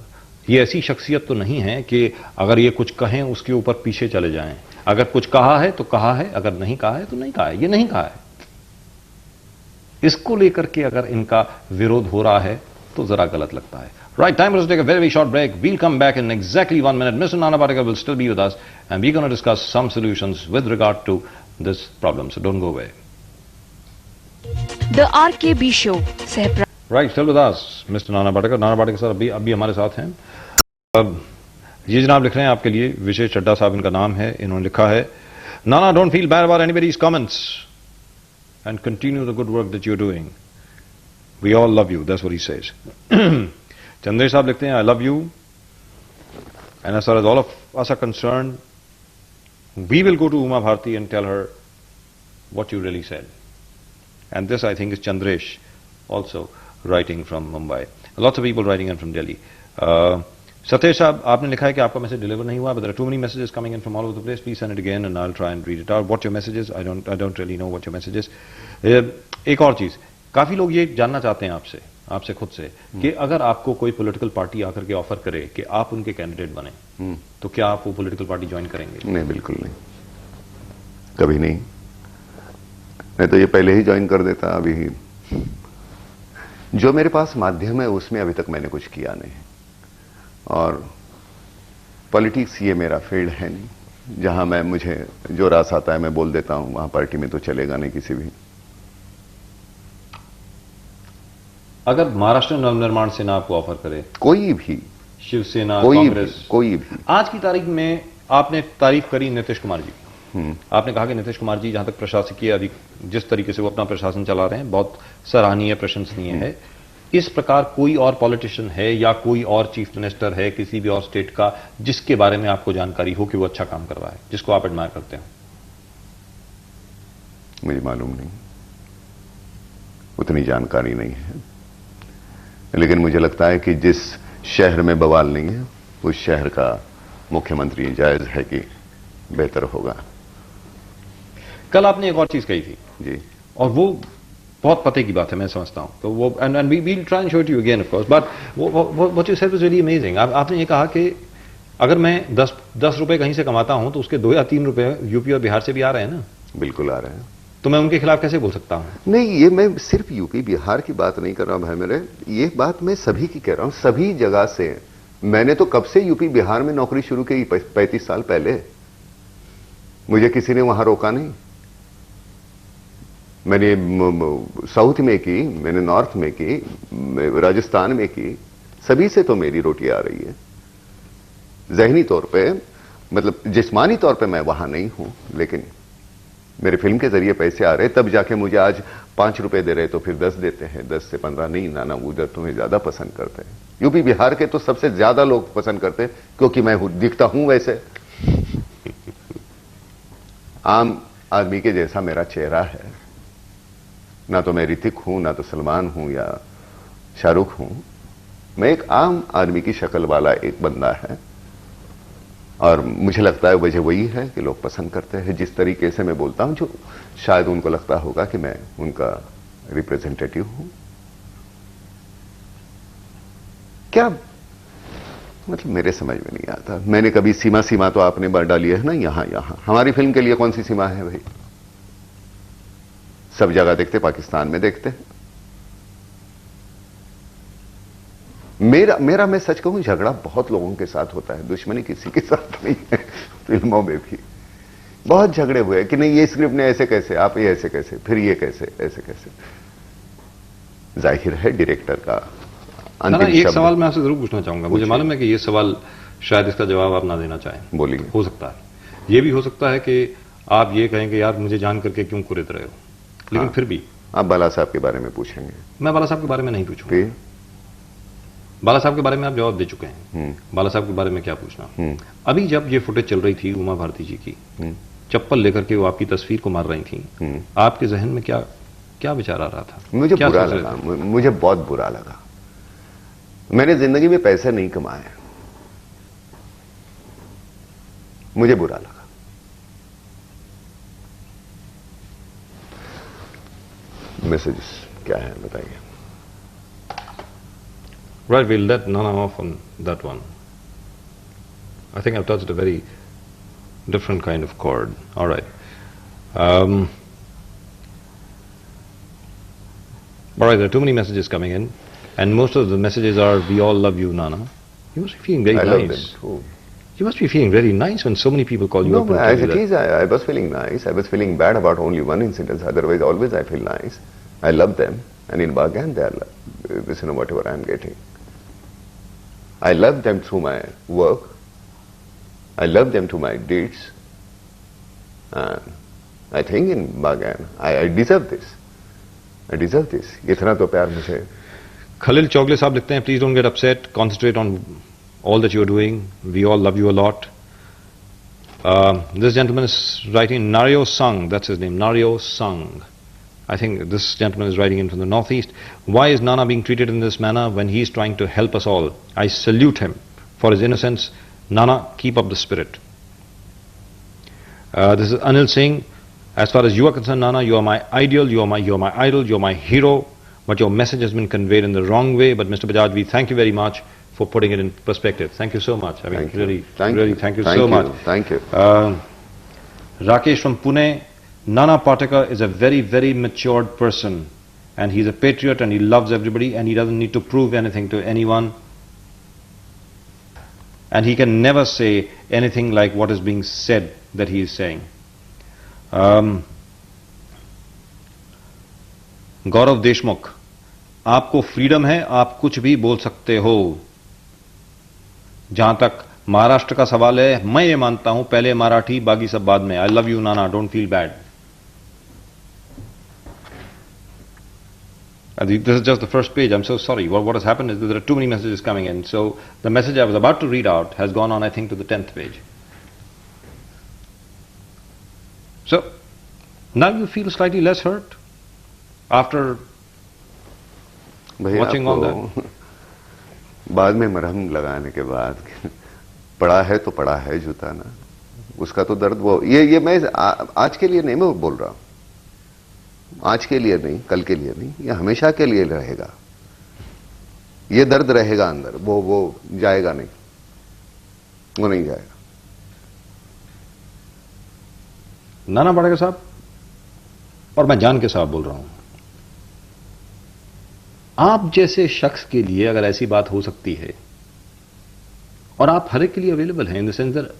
ये ऐसी शख्सियत तो नहीं है कि अगर ये कुछ कहें उसके ऊपर पीछे चले जाएं। अगर कुछ कहा है तो कहा है, अगर नहीं कहा है तो नहीं कहा है, ये नहीं कहा है। इसको लेकर के अगर इनका विरोध हो रहा है तो जरा गलत लगता है। Right, time for us to take a very, very short break. We'll come back in exactly 1 minute. Mr. Nana Patekar will still be with us, and we're going to discuss some solutions with regard to this problem. So don't go away. The RKB Show. Right, still with us, Mr. Nana Patekar. Nana Patekar sir अभी हमारे साथ हैं। अब ये जनाब लिख रहे हैं आपके लिए, विजय चड्डा साहब इनका नाम है, इन्होंने लिखा है, Nana, don't feel bad about anybody's comments and continue the good work that you're doing. We all love you. That's what he says. Chandresh साहब लिखते हैं, I love you, and as far as all of us are concerned, we will go to Uma Bharti and tell her what you really said. And this, I think, is Chandresh also writing from Mumbai. Lots of people writing in from Delhi. Satyesh साहब, आपने लिखा है कि आपका मैसेज डिलीवर नहीं हुआ, but there are too many messages coming in from all over the place. Please send it again and I'll try and read it out. What your message is, I don't really know what your message is. एक और चीज, काफी लोग ये जानना चाहते हैं आपसे खुद से कि अगर आपको कोई पॉलिटिकल पार्टी आकर के ऑफर करे कि आप उनके कैंडिडेट बने, तो क्या आप वो पॉलिटिकल पार्टी ज्वाइन करेंगे? नहीं, बिल्कुल नहीं, कभी नहीं। मैं तो ये पहले ही ज्वाइन कर देता। अभी ही जो मेरे पास माध्यम है उसमें अभी तक मैंने कुछ किया नहीं, और पॉलिटिक्स ये मेरा फील्ड है नहीं, जहां मुझे जो रास आता है मैं बोल देता हूं, वहां पार्टी में तो चलेगा नहीं किसी भी। अगर महाराष्ट्र नवनिर्माण सेना आपको ऑफर करे, कोई भी, शिवसेना, कांग्रेस, कोई भी, आज की तारीख में आपने तारीफ करी नीतीश कुमार जी, आपने कहा कि नीतीश कुमार जी जहां तक प्रशासकीय जिस तरीके से वो अपना प्रशासन चला रहे हैं बहुत सराहनीय, प्रशंसनीय है। इस प्रकार कोई और पॉलिटिशियन है या कोई और चीफ मिनिस्टर है किसी भी और स्टेट का जिसके बारे में आपको जानकारी हो कि वो अच्छा काम कर रहा है, जिसको आप एडमायर करते हैं? मुझे मालूम नहीं, उतनी जानकारी नहीं है, लेकिन मुझे लगता है कि जिस शहर में बवाल नहीं है उस शहर का मुख्यमंत्री जायज है कि बेहतर होगा। कल आपने एक और चीज कही थी जी, और वो बहुत पते की बात है, मैं समझता हूं, तो वो and we will try and show it you again of course, but what you said was really amazing. आपने ये कहा कि अगर मैं 10 रुपए कहीं से कमाता हूं तो उसके 2 या 3 रुपए यूपी और बिहार से भी आ रहे हैं ना? बिल्कुल आ रहे हैं। तो मैं उनके खिलाफ कैसे बोल सकता हूं? नहीं, ये मैं सिर्फ यूपी बिहार की बात नहीं कर रहा हूं भाई मेरे, ये बात मैं सभी की कह रहा हूं, सभी जगह से। मैंने तो कब से यूपी बिहार में नौकरी शुरू की, 35 साल पहले। मुझे किसी ने वहां रोका नहीं। मैंने साउथ में की, मैंने नॉर्थ में की, राजस्थान में की, सभी से तो मेरी रोटी आ रही है। जहनी तौर पे, मतलब जिस्मानी तौर पे मैं वहां नहीं हूं, लेकिन मेरे फिल्म के जरिए पैसे आ रहे, तब जाके मुझे आज 5 रुपए दे रहे तो फिर 10 देते हैं, 10 से 15 नहीं। नाना उधर तुम्हें ज्यादा पसंद करते हैं। यूपी बिहार के तो सबसे ज्यादा लोग पसंद करते हैं, क्योंकि मैं दिखता हूं वैसे। आम आदमी के जैसा मेरा चेहरा है, ना तो मैं ऋतिक हूं, ना तो सलमान हूं या शाहरुख हूं। मैं एक आम आदमी की शक्ल वाला एक बंदा है, और मुझे लगता है वजह वही है कि लोग पसंद करते हैं जिस तरीके से मैं बोलता हूं, जो शायद उनको लगता होगा कि मैं उनका रिप्रेजेंटेटिव हूं। क्या मतलब मेरे समझ में नहीं आता। मैंने कभी सीमा तो आपने बार डाली है ना, यहां हमारी फिल्म के लिए कौन सी सीमा है भाई? सब जगह देखते, पाकिस्तान में देखते हैं। मेरा मैं सच कहूं, झगड़ा बहुत लोगों के साथ होता है, दुश्मनी किसी के साथ नहीं है। फिल्मों में भी बहुत झगड़े हुए कि नहीं, ये स्क्रिप्ट ने ऐसे कैसे, आप ये ऐसे कैसे, फिर ये कैसे, ऐसे कैसे। जाहिर है डायरेक्टर का अंतिम एक शब्द। सवाल मैं आपसे जरूर पूछना चाहूंगा। मुझे मालूम है कि ये सवाल शायद इसका जवाब आप ना देना चाहें, बोलिए। हो सकता है। ये भी हो सकता है कि आप ये कहेंगे यार मुझे जान करके क्यों कुरेद रहे हो, लेकिन हाँ। फिर भी आप बाला साहब के बारे में पूछेंगे? मैं बाला साहब के बारे में नहीं पूछूंगा। फिर बाला साहब के बारे में आप जवाब दे चुके हैं। बाला साहब के बारे में क्या पूछना। अभी जब ये फुटेज चल रही थी उमा भारती जी की, चप्पल लेकर के वो आपकी तस्वीर को मार रही थी, आपके जहन में क्या क्या विचार आ रहा था? मुझे क्या बुरा सोच रहे लगा, थे? मुझे बहुत बुरा लगा। मैंने जिंदगी में पैसे नहीं कमाए, मुझे बुरा लगा। मैसेजेस क्या है बताइए? Right, we'll let Nana off on that one. I think I've touched a very different kind of chord. All right. All right, there are too many messages coming in, and most of the messages are, "We all love you, Nana." You must be feeling very I nice. love them too. You must be feeling very nice when so many people call you No, up and as tell you it that. is, I was feeling nice. I was feeling bad about only one incident. Otherwise, always I feel nice. I love them, and in Bagan, they are listen to whatever I am getting. I love them through my work. I love them through my deeds. And I think in Bagan, I deserve this. I deserve this. इतना तो प्यार मुझे। Khalil Chogle साहब लिखते हैं, "Please don't get upset. Concentrate on all that you're doing. We all love you a lot." This gentleman is writing, Nario Sung, that's his name, Nario Sung. I think this gentleman is writing in from the northeast. "Why is Nana being treated in this manner when he is trying to help us all? I salute him for his innocence. Nana, keep up the spirit." This is Anil Singh. "As far as you are concerned, Nana, you are my ideal, you are my idol, you are my hero, but your message has been conveyed in the wrong way. But Mr. Bajaj, we thank you very much for putting it in perspective." Thank you so much. I mean, Thank you. really, Thank really, you. thank you Thank so you. much. Thank you. Rakesh from Pune, "Nana Patekar is a very, very matured person, and he's a patriot, and he loves everybody, and he doesn't need to prove anything to anyone, and he can never say anything like what is being said that he is saying." गौरव देशमुख, "आपको फ्रीडम है, आप कुछ भी बोल सकते हो। जहां तक महाराष्ट्र का सवाल है, मैं ये मानता हूं पहले मराठी, बाकी सब बाद में। I love you Nana, don't feel bad." This is just the first page. I'm so sorry. What has happened is that there are too many messages coming in. So the message I was about to read out has gone on, I think, to the 10th page. So now you feel slightly less hurt after भैया watching all that. आपको बाद में मरहम लगाने के बाद पड़ा है तो पड़ा है जूता ना, उसका तो दर्द वो ये मैं आज के लिए नहीं मैं बोल रहा हूं, आज के लिए नहीं, कल के लिए नहीं, ये हमेशा के लिए रहेगा। ये दर्द रहेगा अंदर, वो जाएगा नहीं, वो नहीं जाएगा। नाना पाटेकर साहब, और मैं जान के साहब बोल रहा हूं, आप जैसे शख्स के लिए अगर ऐसी बात हो सकती है, और आप हर एक के लिए अवेलेबल हैं, इन द सेंस दैट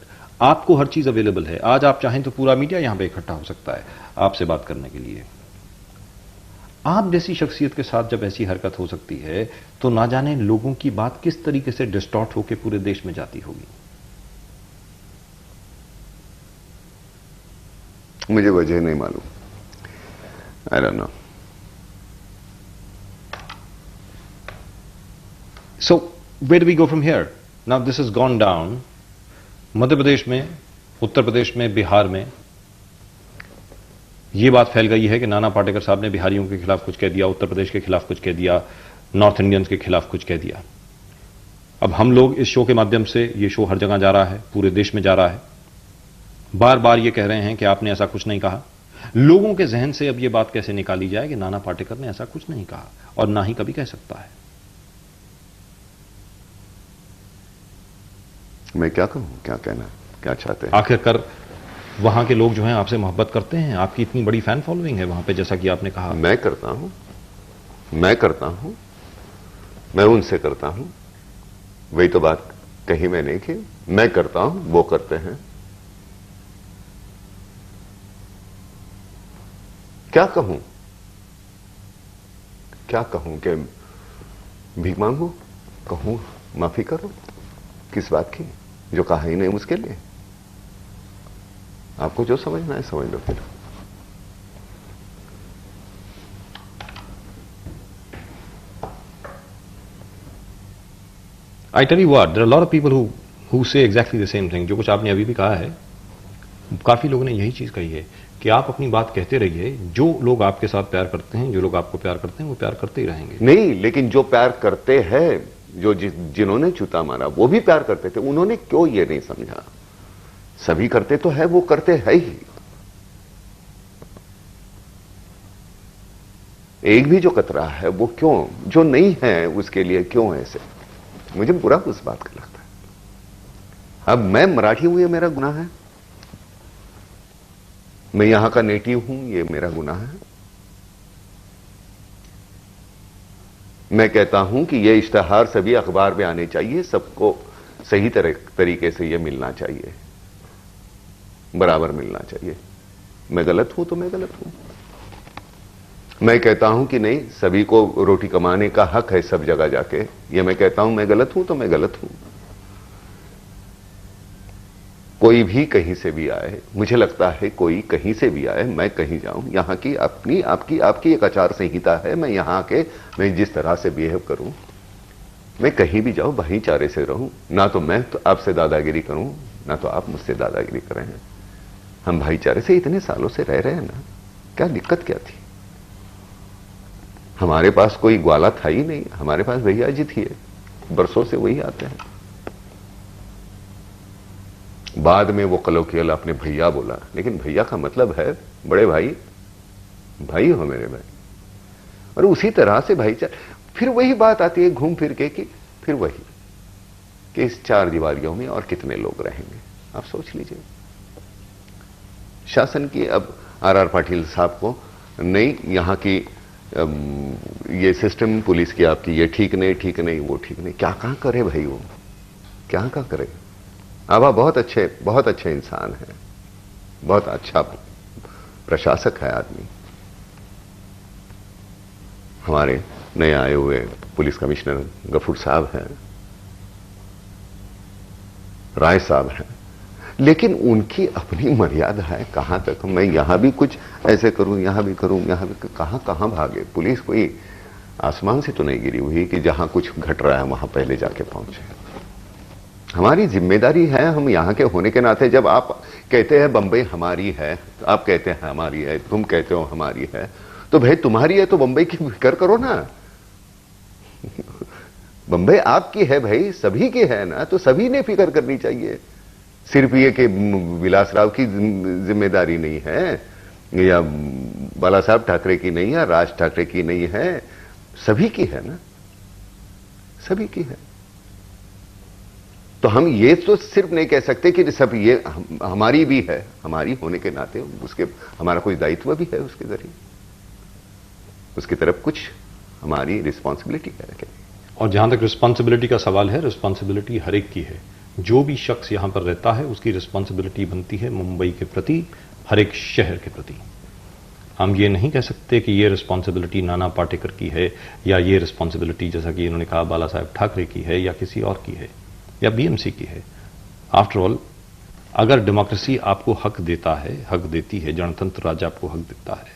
आपको हर चीज अवेलेबल है। आज आप चाहें तो पूरा मीडिया यहां पे इकट्ठा हो सकता है आपसे बात करने के लिए। आप जैसी शख्सियत के साथ जब ऐसी हरकत हो सकती है, तो ना जाने लोगों की बात किस तरीके से डिस्टॉर्ट होकर पूरे देश में जाती होगी। मुझे वजह नहीं मालूम, आई don't no. So, where do we go from here? Now this has gone down. Madhya Pradesh में, उत्तर प्रदेश में, बिहार में यह बात फैल गई है कि नाना पाटेकर साहब ने बिहारियों के खिलाफ कुछ कह दिया, उत्तर प्रदेश के खिलाफ कुछ कह दिया, नॉर्थ इंडियंस के खिलाफ कुछ कह दिया। अब हम लोग इस शो के माध्यम से, ये शो हर जगह जा रहा है, पूरे देश में जा रहा है, बार बार ये कह रहे हैं कि आपने ऐसा कुछ नहीं कहा। लोगों के जहन से अब ये बात कैसे निकाली जाए कि नाना पाटेकर ने ऐसा कुछ नहीं कहा और ना ही कभी कह सकता है। मैं क्या कहूं, क्या कहना, क्या चाहते हैं? आखिरकार वहां के लोग जो हैं आपसे मोहब्बत करते हैं, आपकी इतनी बड़ी फैन फॉलोइंग है वहां पे, जैसा कि आपने कहा। मैं करता हूं, मैं उनसे करता हूं, वही तो बात कही मैंने कि मैं करता हूं, वो करते हैं। क्या कहूं कि भीख मांगू, कहूं माफी करो, किस बात की? जो कहा ही नहीं उसके लिए। आपको जो समझना है समझ लो फिर। I tell you what, there are a lot of people who say exactly the same thing. जो कुछ आपने अभी भी कहा है, काफी लोगों ने यही चीज कही है कि आप अपनी बात कहते रहिए, जो लोग आपके साथ प्यार करते हैं, जो लोग आपको प्यार करते हैं, वो प्यार करते ही रहेंगे। नहीं, लेकिन जो प्यार करते हैं, जो जिन्होंने जूता मारा वो भी प्यार करते थे, उन्होंने क्यों ये नहीं समझा? सभी करते तो है, वो करते है ही। एक भी जो कतरा है वो क्यों, जो नहीं है उसके लिए क्यों ऐसे? मुझे बुरा उस बात का लगता है। अब मैं मराठी हूं, ये मेरा गुनाह है। मैं यहां का नेटिव हूं, ये मेरा गुनाह है। मैं कहता हूं कि ये इश्तेहार सभी अखबार में आने चाहिए, सबको सही तरीके से ये मिलना चाहिए, बराबर मिलना चाहिए। मैं गलत हूं तो मैं गलत हूं। मैं कहता हूं कि नहीं, सभी को रोटी कमाने का हक है सब जगह जाके, ये मैं कहता हूं। मैं गलत हूं तो मैं गलत हूं। कोई भी कहीं से भी आए, मुझे लगता है कोई कहीं से भी आए, मैं कहीं जाऊं, यहां की अपनी आपकी एक आचार संहिता है। मैं यहां के, मैं जिस तरह से बिहेव करूं, मैं कहीं भी जाऊं भाईचारे से रहूं। ना तो मैं तो आपसे दादागिरी करूं, ना तो आप मुझसे दादागिरी करें। हम भाईचारे से इतने सालों से रह रहे हैं ना, क्या दिक्कत क्या थी? हमारे पास कोई ग्वाला था ही नहीं, हमारे पास भैया जी थी, बरसों से वही आते हैं। बाद में वो कलोकियल आपने भैया बोला, लेकिन भैया का मतलब है बड़े भाई, भाई हो मेरे भाई। और उसी तरह से भाईचारा, फिर वही बात आती है घूम फिर के कि फिर वही कि इस चार दीवारियों में और कितने लोग रहेंगे? आप सोच लीजिए। शासन की अब आर पाटिल साहब को नहीं, यहां की ये सिस्टम पुलिस की आपकी, ये ठीक नहीं, वो ठीक नहीं, क्या कहां करे भाई? वो क्या करे? अब आप बहुत अच्छे इंसान हैं, बहुत अच्छा प्रशासक है आदमी। हमारे नए आए हुए पुलिस कमिश्नर गफूर साहब हैं, राय साहब हैं, लेकिन उनकी अपनी मर्यादा है। कहां तक मैं यहां भी कुछ ऐसे करूं, यहां भी करूं, यहां भी, कहां भागे? पुलिस कोई आसमान से तो नहीं गिरी हुई कि जहां कुछ घट रहा है वहां पहले जाके पहुंचे। हमारी जिम्मेदारी है, हम यहां के होने के नाते, जब आप कहते हैं बंबई हमारी है, आप कहते हैं हमारी है, तुम कहते हो हमारी है, तो भाई तुम्हारी है तो बंबई की फिक्र करो ना। बंबई आपकी है भाई, सभी की है ना, तो सभी ने फिक्र करनी चाहिए। सिर्फ ये कि विलास राव की जिम्मेदारी नहीं है, या बाला साहब ठाकरे की नहीं है, राज ठाकरे की नहीं है, सभी की है ना, सभी की है। तो हम ये तो सिर्फ नहीं कह सकते कि सब ये हमारी भी है, हमारी होने के नाते उसके हमारा कोई दायित्व भी है, उसके जरिए उसकी तरफ कुछ हमारी रिस्पॉन्सिबिलिटी है। और जहां तक रिस्पॉन्सिबिलिटी का सवाल है, रिस्पॉन्सिबिलिटी हर एक की है। जो भी शख्स यहां पर रहता है उसकी रिस्पॉन्सिबिलिटी बनती है मुंबई के प्रति, हर एक शहर के प्रति। हम ये नहीं कह सकते कि ये रिस्पॉन्सिबिलिटी नाना पाटेकर की है, या ये रिस्पॉन्सिबिलिटी जैसा कि इन्होंने कहा बाला साहब ठाकरे की है, या किसी और की है, या बीएमसी की है। आफ्टर ऑल अगर डेमोक्रेसी आपको हक देता है, हक देती है, जनतंत्र राज्य आपको हक देता है,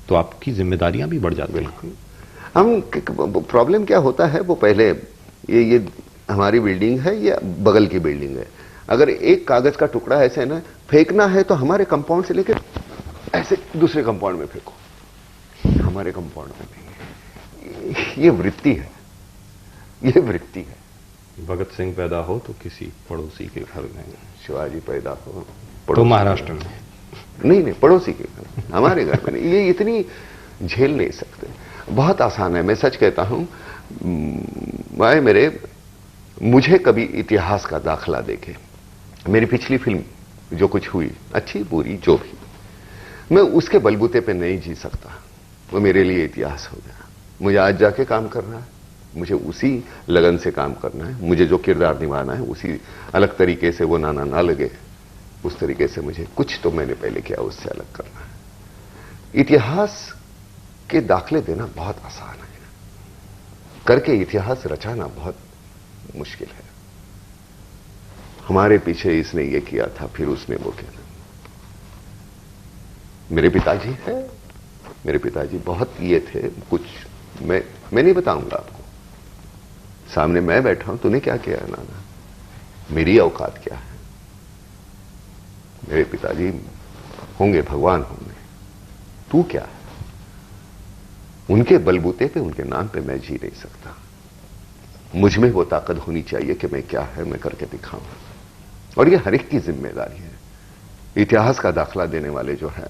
तो आपकी जिम्मेदारियां भी बढ़ जाती हैं। हम प्रॉब्लम क्या होता है, वो पहले ये हमारी बिल्डिंग है या बगल की बिल्डिंग है, अगर एक कागज का टुकड़ा ऐसे ना फेंकना है तो हमारे कंपाउंड से लेकर ऐसे दूसरे कंपाउंड में फेंको, हमारे कंपाउंड में नहीं। ये वृत्ति है, ये वृत्ति है। भगत सिंह पैदा हो तो किसी पड़ोसी के घर में, शिवाजी पैदा हो तो महाराष्ट्र में, नहीं पड़ोसी के घर, हमारे घर में नहीं। ये इतनी झेल नहीं सकते। बहुत आसान है, मैं सच कहता हूं। भाई मेरे, मुझे कभी इतिहास का दाखला देके, मेरी पिछली फिल्म जो कुछ हुई, अच्छी बुरी जो भी, मैं उसके बलबूते पे नहीं जी सकता। वो मेरे लिए इतिहास हो गया। मुझे आज जाके काम करना है, मुझे उसी लगन से काम करना है, मुझे जो किरदार निभाना है उसी अलग तरीके से, वो नाना ना लगे उस तरीके से, मुझे कुछ तो मैंने पहले किया उससे अलग करना है। इतिहास के दाखले देना बहुत आसान है, करके इतिहास रचाना बहुत मुश्किल है। हमारे पीछे इसने ये किया था, फिर उसने वो किया। मेरे पिताजी है, मेरे पिताजी बहुत ये थे, कुछ मैं नहीं बताऊंगा आपको। सामने मैं बैठा हूं, तूने क्या किया नाना, मेरी औकात क्या है। मेरे पिताजी होंगे, भगवान होंगे, तू क्या है। उनके बलबूते पे, उनके नाम पे मैं जी नहीं सकता। मुझ में वो ताकत होनी चाहिए कि मैं क्या है मैं करके दिखाऊं, और ये हर एक की जिम्मेदारी है। इतिहास का दाखला देने वाले जो है,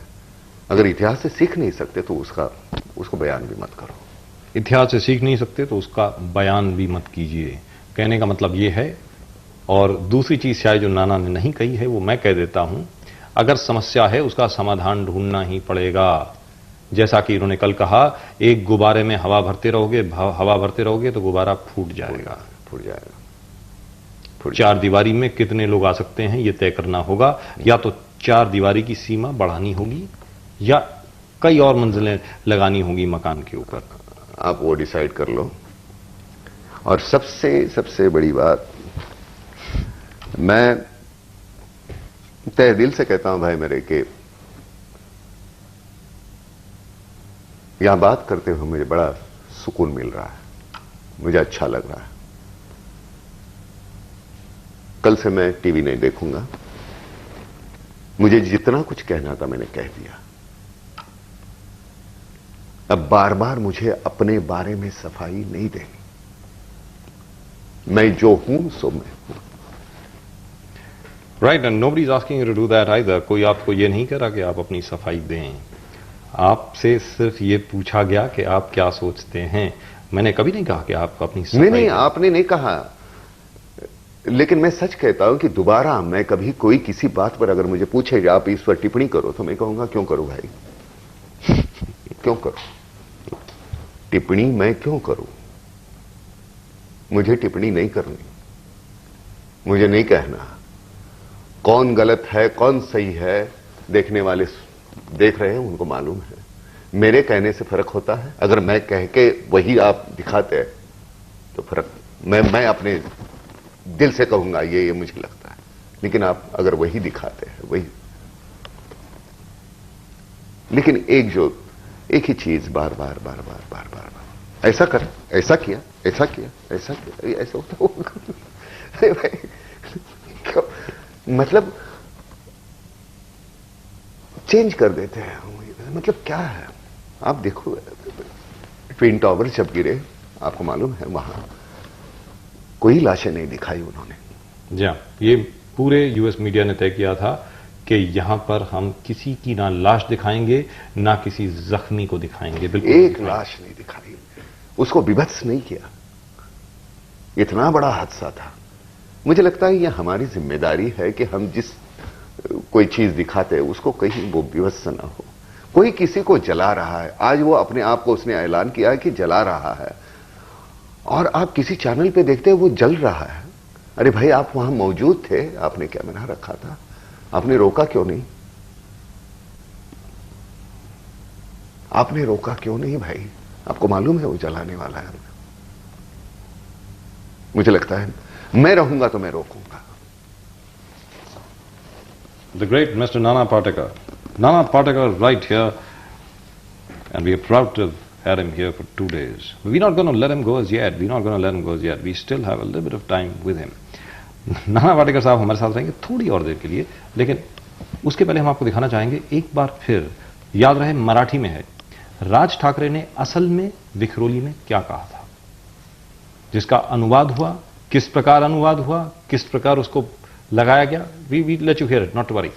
अगर इतिहास से सीख नहीं सकते तो उसको बयान भी मत करो। इतिहास से सीख नहीं सकते तो उसका बयान भी मत कीजिए, कहने का मतलब ये है। और दूसरी चीज शायद जो नाना ने नहीं कही है वो मैं कह देता हूं, अगर समस्या है उसका समाधान ढूंढना ही पड़ेगा। जैसा कि इन्होंने कल कहा, एक गुब्बारे में हवा भरते रहोगे तो गुब्बारा फूट जाएगा। चार दीवारी में कितने लोग आ सकते हैं ये तय करना होगा, या तो चार दीवारी की सीमा बढ़ानी होगी या कई और मंजिलें लगानी होगी मकान के ऊपर। आप वो डिसाइड कर लो। और सबसे बड़ी बात, मैं तहे दिल से कहता हूं भाई मेरे, कि यहां बात करते हुए मुझे बड़ा सुकून मिल रहा है, मुझे अच्छा लग रहा है। कल से मैं टीवी नहीं देखूंगा। मुझे जितना कुछ कहना था मैंने कह दिया। अब बार बार मुझे अपने बारे में सफाई नहीं देनी। मैं जो हूं सो मैं हूं। Right, and nobody is asking you to do that either. कोई आपको ये नहीं कह रहा कि आप अपनी सफाई दें। आपसे सिर्फ ये पूछा गया कि आप क्या सोचते हैं। मैंने कभी नहीं कहा कि आप अपनी सफाई नहीं, आपने नहीं कहा। लेकिन मैं सच कहता हूं कि दोबारा मैं कभी कोई किसी बात पर अगर मुझे पूछे आप इस पर टिप्पणी करो, तो मैं कहूंगा क्यों करूं भाई, क्यों करूं टिप्पणी, मैं क्यों करूं। मुझे टिप्पणी नहीं करनी, मुझे नहीं कहना कौन गलत है कौन सही है। देखने वाले देख रहे हैं, उनको मालूम है। मेरे कहने से फर्क होता है। अगर मैं कह के वही आप दिखाते हैं तो फर्क, मैं अपने दिल से कहूंगा ये मुझे लगता है, लेकिन आप अगर वही दिखाते हैं वही। लेकिन एक ही चीज बार बार ऐसा कर, ऐसा किया, ऐसा किया, ऐसा किया, ऐसा होता होगा। अरे भाई, मतलब चेंज कर देते हैं। मतलब क्या है, आप देखो ट्विन टावर जब गिरे, आपको मालूम है वहां कोई लाशें नहीं दिखाई उन्होंने। जी, ये पूरे यूएस मीडिया ने तय किया था कि यहां पर हम किसी की ना लाश दिखाएंगे ना किसी जख्मी को दिखाएंगे। बिल्कुल एक लाश नहीं दिखाई, उसको विभत्स नहीं किया। इतना बड़ा हादसा था। मुझे लगता है यह हमारी जिम्मेदारी है कि हम जिस कोई चीज दिखाते हैं उसको कहीं वो विभत्स ना हो। कोई किसी को जला रहा है, आज वो अपने आप को उसने ऐलान किया है कि जला रहा है, और आप किसी चैनल पे देखते हैं वो जल रहा है। अरे भाई, आप वहां मौजूद थे, आपने कैमरा रखा था, आपने रोका क्यों नहीं? आपने रोका क्यों नहीं भाई? आपको मालूम है वो जलाने वाला है। मुझे लगता है मैं रहूंगा तो मैं रोकूंगा। the great Mr. Nana Patekar. Nana Patekar right here, and we are proud to have had him here for 2 days. We're not going to let him go as yet. We're not going to let him go as yet. We still have a little bit of time with him. Nana Patekar साहब हमारे साथ रहेंगे थोड़ी और देर के लिए, लेकिन उसके पहले हम आपको दिखाना चाहेंगे एक बार फिर, याद रहे मराठी में है, राज ठाकरे ने असल में विखरोली में क्या कहा था, जिसका अनुवाद हुआ, किस प्रकार अनुवाद हुआ, किस प्रकार उसको लगाया गया. We let you hear it, not to worry.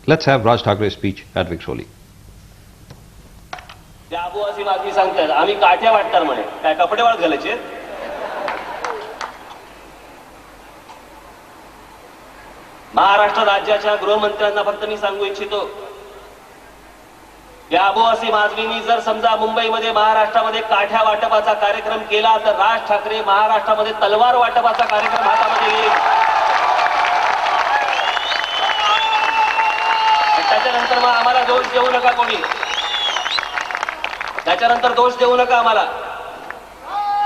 Let's have Raj Thackeray speech at Vikhroli. त्या आबुवासी बातमी सांगतात आम्ही काठ्या वाटणार म्हणे, काय कपडे वाळत घालायचे. महाराष्ट्र राज्याच्या गृहमंत्र्यांना फक्त मी सांगू इच्छितो, या आबुवासी माजमींनी जर समजा मुंबईमध्ये महाराष्ट्रामध्ये काठ्या वाटपाचा कार्यक्रम केला तर राज ठाकरे महाराष्ट्रामध्ये तलवार वाटपाचा कार्यक्रम हातामध्ये घेईल. त्याच्यानंतर मग आम्हाला दोष देऊ नका कोणी, त्याच्यानंतर दोष देऊ नका आम्हाला.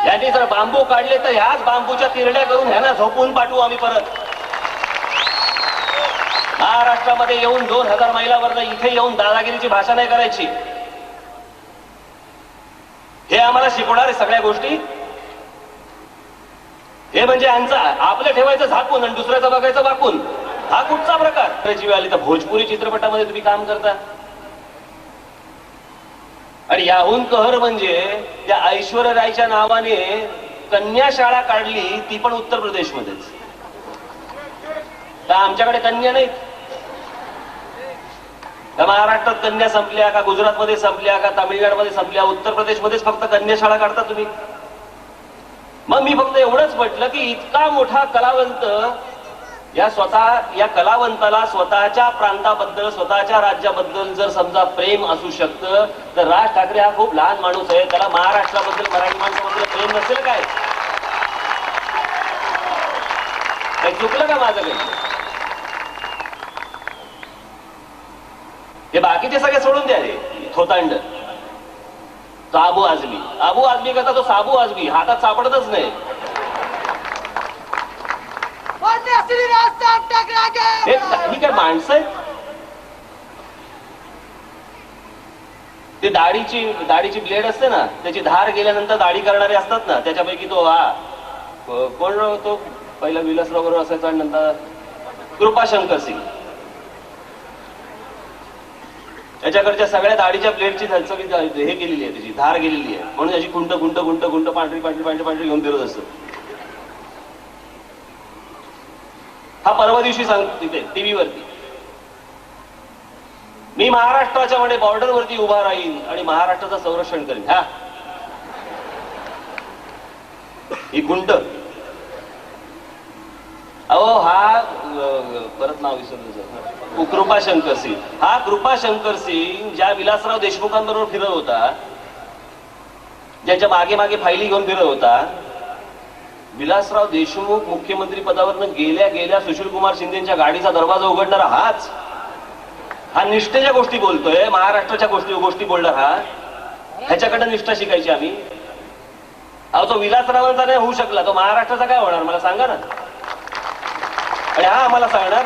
यांनी जर बांबू काढले तर ह्याच बांबूच्या तिरड्या करून ह्यांना झोपून पाठवू आम्ही परत. महाराष्ट्रामध्ये येऊन 2000 महिलांवरनं इथे येऊन दादागिरीची भाषा नाही करायची. हे आम्हाला शिकवणार आहे सगळ्या गोष्टी. हे म्हणजे आपलं ठेवायचं झाकून आणि दुसऱ्याचं बघायचं वाकून, हा कुठचा प्रकार. जीव आली तर भोजपुरी चित्रपटामध्ये तुम्ही काम करता, आणि याहून कहर म्हणजे त्या ऐश्वर्या रायच्या नावाने कन्या शाळा काढली, ती पण उत्तर प्रदेशमध्येच. तर आमच्याकडे कन्या नाहीत. त्या महाराष्ट्रात कन्या संपल्या का, गुजरातमध्ये संपल्या का, तामिळनाडूमध्ये संपल्या, उत्तर प्रदेशमध्येच फक्त कन्या शाळा काढता तुम्ही. मग मी फक्त एवढंच म्हटलं की इतका मोठा कलावंत, या कलावंताला स्वतःच्या प्रांताबद्दल, स्वतःच्या राज्याबद्दल जर समजा प्रेम असू शकतं, तर राज ठाकरे हा खूप लहान माणूस आहे, त्याला महाराष्ट्राबद्दल, मराठी माणसाबद्दल प्रेम नसेल काय? चुकलं का माझं काही? हे बाकीचे सगळे सोडून द्या रे, थोतांड. साबू आजमी करता तो साबू आजमी हातात सापडतच नाही. ही काय माणसं आहेत? ते दाढीची ब्लेड असते ना, त्याची धार गेल्यानंतर दाढी करणारे असतात ना, त्याच्यापैकी तो कोण तो पहिला विलासराव बरोबर असायचा आणि नंतर कृपाशंकर सिंग. त्याच्याकडच्या सगळ्या दाढीच्या ब्लेडची हे केलेली आहे, त्याची धार गेलेली आहे, म्हणून त्याची गुंट पांढरी घेऊन फिरत असत. हा परवा दिवशी सांगतो तिथे टीव्हीवरती, मी महाराष्ट्राच्या मध्ये बॉर्डरवरती उभा राहीन आणि महाराष्ट्राचं संरक्षण करीन. ही गुंट. हा परत नाव विसरलो, कृपाशंकर सिंग. हा कृपाशंकर सिंग ज्या विलासराव देशमुखांबरोबर फिरत होता, ज्याच्या मागे मागे फायली घेऊन फिरत होता, विलासराव देशमुख मुख्यमंत्री पदावरनं गेल्या सुशीलकुमार शिंदेच्या गाडीचा दरवाजा उघडणारा हाच. हा निष्ठेच्या गोष्टी बोलतोय, महाराष्ट्राच्या गोष्टी बोलणार हा. ह्याच्याकडे निष्ठा शिकायची आम्ही. तो विलासरावांचा नाही होऊ शकला, तो महाराष्ट्राचा काय होणार मला सांगा ना. आणि हा आम्हाला सांगणार